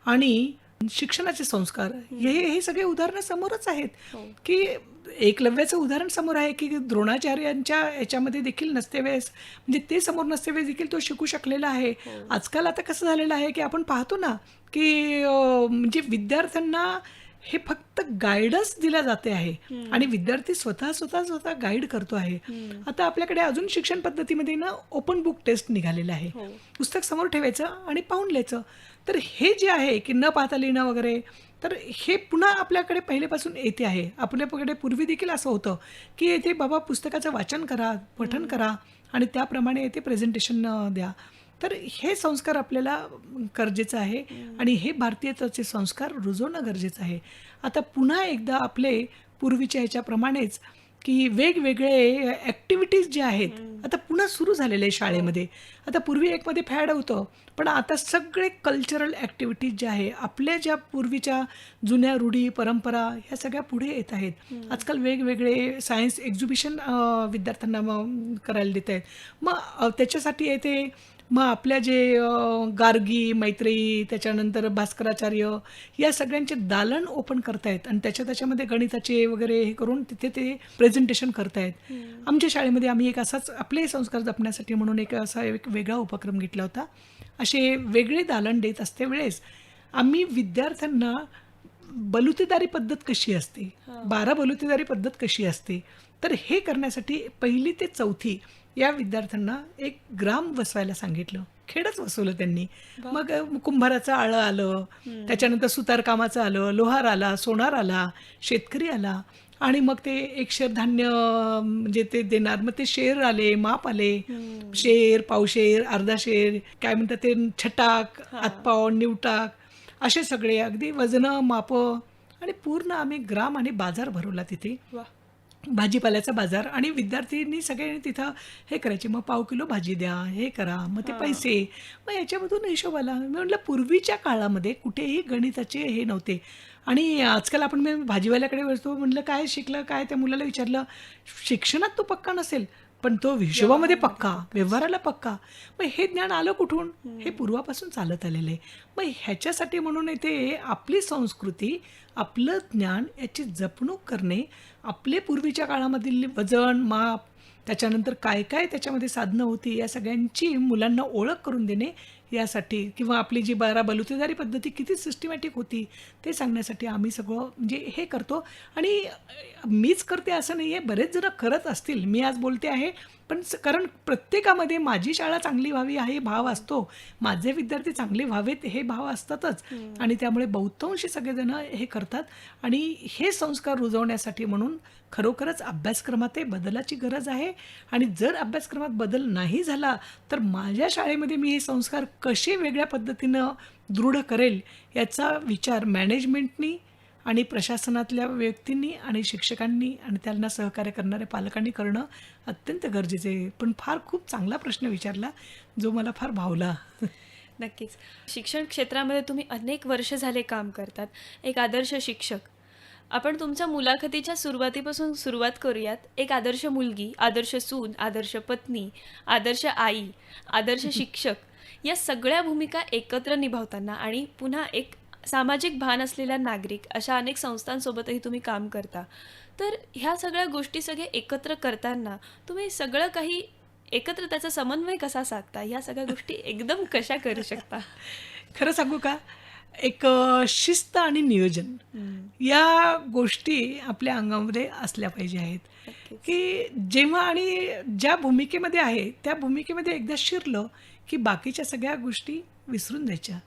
आणि शिक्षणाचे संस्कार हे सगळे उदाहरणं समोरच आहेत. की एकलव्याचं उदाहरण समोर आहे की द्रोणाचार्यांच्या याच्यामध्ये देखील नसतेवेळेस, म्हणजे ते समोर नसतेवेळेस देखील तो शिकू शकलेला आहे. आजकाल आता कसं झालेलं आहे की आपण पाहतो ना की म्हणजे विद्यार्थ्यांना हे फक्त गाईडन्स दिल्या जाते आहे आणि विद्यार्थी स्वतः गाईड करतो आहे. आता आपल्याकडे अजून शिक्षण पद्धतीमध्ये ना ओपन बुक टेस्ट निघालेलं आहे. पुस्तक समोर ठेवायचं आणि पाहून लिहायचं. तर हे जे आहे की न पाहता लिहिणं वगैरे, तर हे पुन्हा आपल्याकडे पहिलेपासून येते आहे. आपल्याकडे पूर्वी देखील असं होतं की येथे बाबा पुस्तकाचं वाचन करा, पठण करा आणि त्याप्रमाणे येथे प्रेझेंटेशन द्या. तर हे संस्कार आपल्याला गरजेचं आहे आणि हे भारतीयत्वाचे संस्कार रुजवणं गरजेचं आहे. आता पुन्हा एकदा आपले पूर्वीच्या ह्याच्याप्रमाणेच की वेगवेगळे ॲक्टिव्हिटीज जे आहेत आता पुन्हा सुरू झालेले आहे शाळेमध्ये. आता पूर्वी एकमध्ये फॅड होतं, पण आता सगळे कल्चरल ॲक्टिव्हिटीज ज्या आहे, आपल्या ज्या पूर्वीच्या जुन्या रूढी परंपरा ह्या सगळ्या पुढे येत आहेत. आजकाल वेगवेगळे सायन्स एक्झिबिशन विद्यार्थ्यांना करायला देत आहेत. मग त्याच्यासाठी येते मग आपल्या जे गार्गी, मैत्रेयी, त्याच्यानंतर भास्कराचार्य या सगळ्यांचे दालन ओपन करतायत आणि त्याच्यामध्ये गणिताचे वगैरे हे करून तिथे ते प्रेझेंटेशन करतायत. आमच्या शाळेमध्ये आम्ही एक असाच आपले संस्कार जपण्यासाठी म्हणून एक वेगळा उपक्रम घेतला होता. असे वेगळे दालन देत असते वेळेस आम्ही विद्यार्थ्यांना बलुतेदारी पद्धत कशी असते, 12 बलुतेदारी पद्धत कशी असते, तर हे करण्यासाठी 1ली ते 4थी या विद्यार्थ्यांना एक ग्राम वसवायला सांगितलं. खेडच वसवलं त्यांनी. मग कुंभाराचं आळं आलं, त्याच्यानंतर सुतारकामाचं आलं, लोहार आला, सोनार आला, शेतकरी आला आणि मग ते एक शेर धान्य म्हणजे ते देणार. मग ते शेर आले, माप आले, शेर, पावशेर, अर्धा शेर, काय म्हणतात ते छटाक, हातपाव, निवटाक, असे सगळे अगदी वजनं, मापं आणि पूर्ण आम्ही ग्राम आणि बाजार भरवला तिथे. भाजीपाल्याचा बाजार आणि विद्यार्थ्यांनी सगळे तिथं हे करायचे. मग पाव किलो भाजी द्या, हे करा, मग ते पैसे, मग याच्यामधून हिशोब आला. मी म्हटलं पूर्वीच्या काळामध्ये कुठेही गणिताचे हे नव्हते आणि आजकाल आपण मी भाजीवाल्याकडे बसतो, म्हटलं काय शिकलं, काय त्या मुलाला विचारलं, शिक्षणात तो पक्का नसेल पण तो हिशोबामध्ये पक्का, व्यवहाराला पक्का. मग हे ज्ञान आलं कुठून? हे पूर्वापासून चालत आलेलं आहे. मग ह्याच्यासाठी म्हणून येते आपली संस्कृती, आपलं ज्ञान याची जपणूक करणे, आपले पूर्वीच्या काळामधील वजन, माप, त्याच्यानंतर काय काय त्याच्यामध्ये साधनं होती या सगळ्यांची मुलांना ओळख करून देणे यासाठी, किंवा आपली जी 12 बलुतेदारी पद्धती किती सिस्टमॅटिक होती ते सांगण्यासाठी आम्ही सगळं म्हणजे हे करतो. आणि मीच करते असं नाही आहे, बरेच जण करत असतील. मी आज बोलते आहे पण कारण प्रत्येकामध्ये माझी शाळा चांगली व्हावी हा भाव असतो, माझे विद्यार्थी चांगले व्हावेत हे भाव असतातच आणि त्यामुळे बहुतांशी सगळेजण हे करतात. आणि हे संस्कार रुजवण्यासाठी म्हणून खरोखरच अभ्यासक्रमात बदलाची गरज आहे. आणि जर अभ्यासक्रमात बदल नाही झाला तर माझ्या शाळेमध्ये मी हे संस्कार कसे वेगळ्या पद्धतीनं दृढ करेल याचा विचार मॅनेजमेंटनी आणि प्रशासनातल्या व्यक्तींनी आणि शिक्षकांनी आणि त्यांना सहकार्य करणाऱ्या पालकांनी करणं अत्यंत गरजेचं आहे. पण खूप चांगला प्रश्न विचारला जो मला फार भावला. नक्कीच. शिक्षण क्षेत्रामध्ये तुम्ही अनेक वर्ष झाले काम करतात, एक आदर्श शिक्षक. आपण तुमच्या मुलाखतीच्या सुरुवातीपासून सुरुवात करूयात. एक आदर्श मुलगी, आदर्श सून, आदर्श पत्नी, आदर्श आई, आदर्श शिक्षक या सगळ्या भूमिका एकत्र निभावताना आणि पुन्हा एक सामाजिक भान असलेला नागरिक अशा अनेक संस्थांसोबतही तुम्ही काम करता. तर ह्या सगळ्या गोष्टी सगळे एकत्र करताना तुम्ही सगळं काही एकत्र त्याचा समन्वय कसा साधता? ह्या सगळ्या गोष्टी एकदम कशा करू शकता? खरं सांगू का, एक शिस्त आणि नियोजन या गोष्टी आपल्या अंगामध्ये असल्या पाहिजे आहेत. की जेव्हा आणि ज्या भूमिकेमध्ये आहे त्या भूमिकेमध्ये एकदा शिरलं की बाकीच्या सगळ्या गोष्टी विसरून द्यायच्या.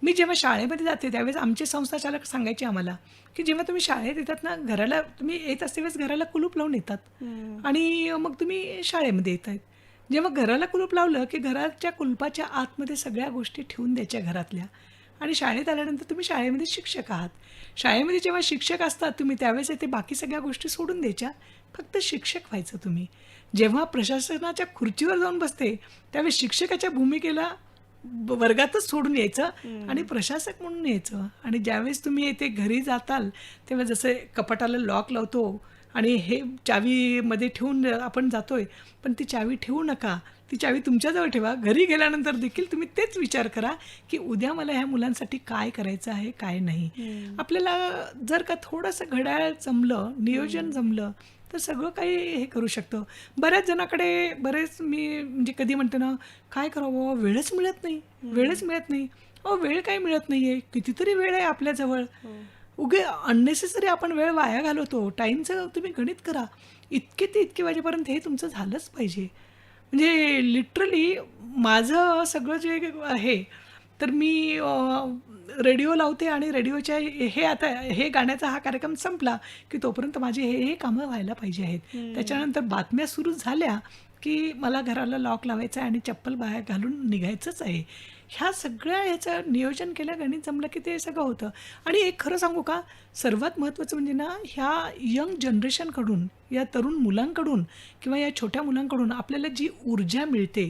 मी जेव्हा शाळेमध्ये जाते त्यावेळेस आमचे संस्थाचालक सांगायचे आम्हाला की जेव्हा तुम्ही शाळेत येतात ना, घराला तुम्ही येत असते वेळेस घराला कुलूप लावून येतात आणि मग तुम्ही शाळेमध्ये येत आहेत. जेव्हा घराला कुलूप लावलं, की घराच्या कुलपाच्या आतमध्ये सगळ्या गोष्टी ठेवून द्यायच्या घरातल्या आणि शाळेत आल्यानंतर तुम्ही शाळेमध्ये शिक्षक आहात. शाळेमध्ये जेव्हा शिक्षक असतात तुम्ही त्यावेळेस ते बाकी सगळ्या गोष्टी सोडून द्यायच्या. फक्त शिक्षक व्हायचं तुम्ही. जेव्हा प्रशासनाच्या खुर्चीवर जाऊन बसते, त्यावेळेस शिक्षकाच्या भूमिकेला वर्गातच सोडून यायचं आणि प्रशासक म्हणून यायचं. आणि ज्यावेळेस तुम्ही इथे घरी जाताल, तेव्हा जसं कपाटाला लॉक लावतो आणि हे चावीमध्ये ठेवून आपण जातोय, पण ती चावी ठेवू नका. ती चावी तुमच्याजवळ ठेवा. घरी गेल्यानंतर देखील तुम्ही तेच विचार करा, की उद्या मला ह्या मुलांसाठी काय करायचं आहे, काय नाही. आपल्याला जर का थोडंसं घड्याळ जमलं, नियोजन जमलं, तर सगळं काही हे करू शकतो. बऱ्याच जणाकडे मी म्हणजे कधी म्हणते ना, काय करावं बाबा, वेळच मिळत नाही, वेळच मिळत नाही. अहो, वेळ काय मिळत नाहीये, कितीतरी वेळ आहे आपल्याजवळ. उगे अननेसेसरी आपण वेळ वाया घालवतो. टाईमचं तुम्ही गणित करा. इतके ते इतके वाजेपर्यंत हे तुमचं झालंच पाहिजे. म्हणजे लिटरली माझं सगळं जे आहे, तर मी रेडिओ लावते आणि रेडिओच्या हे आता हे गाण्याचा हा कार्यक्रम संपला, की तोपर्यंत माझी हे कामं व्हायला पाहिजे आहेत. त्याच्यानंतर बातम्या सुरू झाल्या, की मला घराला लॉक लावायचं आहे आणि चप्पल बाहेर घालून निघायचंच आहे. ह्या सगळ्या ह्याचं नियोजन केलं, गणित जमलं, की ते सगळं होतं. आणि एक खरं सांगू का, सर्वात महत्त्वाचं म्हणजे ना, ह्या यंग जनरेशनकडून, या तरुण मुलांकडून किंवा या छोट्या मुलांकडून आपल्याला जी ऊर्जा मिळते,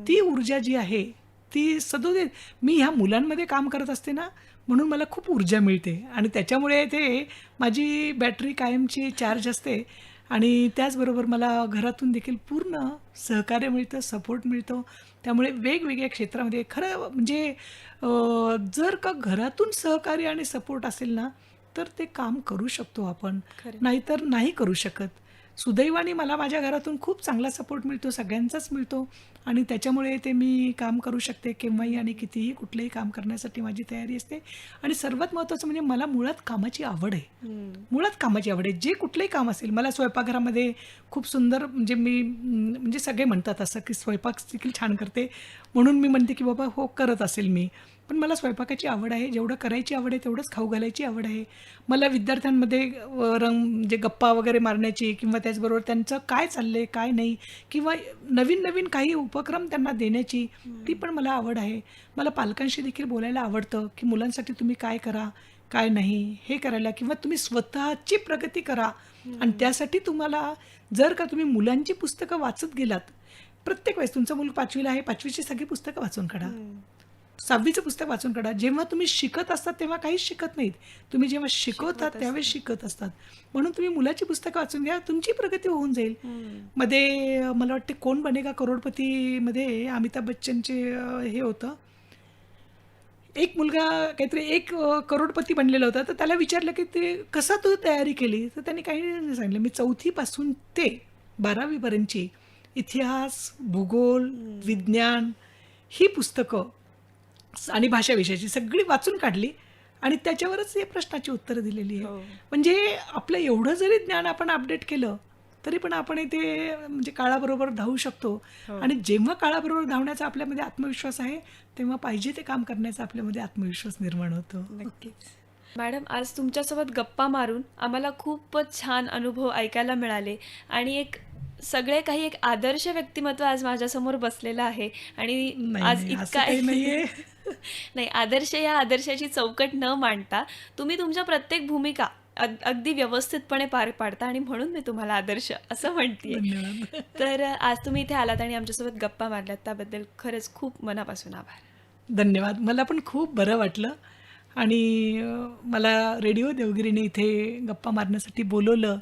ती ऊर्जा जी आहे, ती सदोदित मी ह्या मुलांमध्ये काम करत असते ना, म्हणून मला खूप ऊर्जा मिळते आणि त्याच्यामुळे ते माझी बॅटरी कायमची चार्ज असते. आणि त्याचबरोबर मला घरातून देखील पूर्ण सहकार्य मिळतं, सपोर्ट मिळतो. त्यामुळे वेगवेगळ्या क्षेत्रामध्ये खरं म्हणजे जर का घरातून सहकार्य आणि सपोर्ट असेल ना, तर ते काम करू शकतो आपण. खरं. नाहीतर नाही करू शकत. सुदैवाने मला माझ्या घरातून खूप चांगला सपोर्ट मिळतो, सगळ्यांचाच मिळतो आणि त्याच्यामुळे ते मी काम करू शकते केव्हाही आणि कितीही कुठलंही काम करण्यासाठी माझी तयारी असते. आणि सर्वात महत्त्वाचं म्हणजे मला मुळात कामाची आवड आहे. मुळात कामाची आवड आहे. जे कुठलंही काम असेल, मला स्वयंपाकघरामध्ये खूप सुंदर म्हणजे म्हणजे सगळे म्हणतात असं, की स्वयंपाक देखील छान करते. म्हणून मी म्हणते, की बाबा हो, करत असेल मी. पण मला स्वयंपाकाची आवड आहे. जेवढं करायची आवड आहे, तेवढंच खाऊ घालायची आवड आहे. मला विद्यार्थ्यांमध्ये म्हणजे गप्पा वगैरे मारण्याची किंवा त्याचबरोबर त्यांचं काय चाललंय, काय नाही किंवा नवीन काही उपक्रम त्यांना देण्याची, ती पण मला आवड आहे. मला पालकांशी देखील बोलायला आवडतं, की मुलांसाठी तुम्ही काय करा, काय नाही, हे करायला किंवा तुम्ही स्वतःची प्रगती करा. आणि त्यासाठी तुम्हाला जर का तुम्ही मुलांची पुस्तकं वाचत गेलात, प्रत्येक वेळेस तुमचं मुलं 5वीला आहे, 5वीची सगळी पुस्तकं वाचून काढा. 6वीचं पुस्तक वाचून काढा. जेव्हा तुम्ही शिकत असतात तेव्हा काहीच शिकत नाहीत. तुम्ही जेव्हा शिकवतात त्यावेळेस शिकत असतात. म्हणून तुम्ही मुलाची पुस्तकं वाचून घ्या, तुमची प्रगती होऊन जाईल. मध्ये मला वाटते कोण बनेगा करोडपतीमध्ये अमिताभ बच्चनचे हे होतं. एक मुलगा काहीतरी करोडपती बनलेला होता, तर त्याला विचारलं, की ते कसा तू तयारी केली? तर त्यांनी काही नाही सांगितलं. मी 4थी पासून ते 12वी पर्यंतची इतिहास, भूगोल, विज्ञान ही पुस्तकं आणि भाषा विषयाची सगळी वाचून काढली आणि त्याच्यावरच हे प्रश्नाची उत्तरं दिलेली आहे. म्हणजे आपलं एवढं जरी ज्ञान आपण अपडेट केलं, तरी पण आपण इथे म्हणजे काळाबरोबर धावू शकतो. आणि जेव्हा काळाबरोबर धावण्याचा आपल्यामध्ये आत्मविश्वास आहे, तेव्हा पाहिजे ते काम करण्याचा आपल्यामध्ये आत्मविश्वास निर्माण होतो. नक्कीच. मॅडम, आज तुमच्यासोबत गप्पा मारून आम्हाला खूपच छान अनुभव ऐकायला मिळाले आणि सगळे काही एक आदर्श व्यक्तिमत्व आज माझ्यासमोर बसलेलं आहे आणि नाही, आज नाही, असं इतका काही नाहीये. नाही, आदर्श या आदर्शाची चौकट न मांडता तुम्ही तुमच्या प्रत्येक भूमिका अगदी व्यवस्थितपणे पार पाडता आणि म्हणून मी तुम्हाला आदर्श असं म्हणते. धन्यवाद. तर आज तुम्ही इथे आलात आणि आमच्यासोबत गप्पा मारल्यात त्याबद्दल खरंच खूप मनापासून आभार. धन्यवाद. मला पण खूप बरं वाटलं आणि मला रेडिओ देवगिरीने इथे गप्पा मारण्यासाठी बोलवलं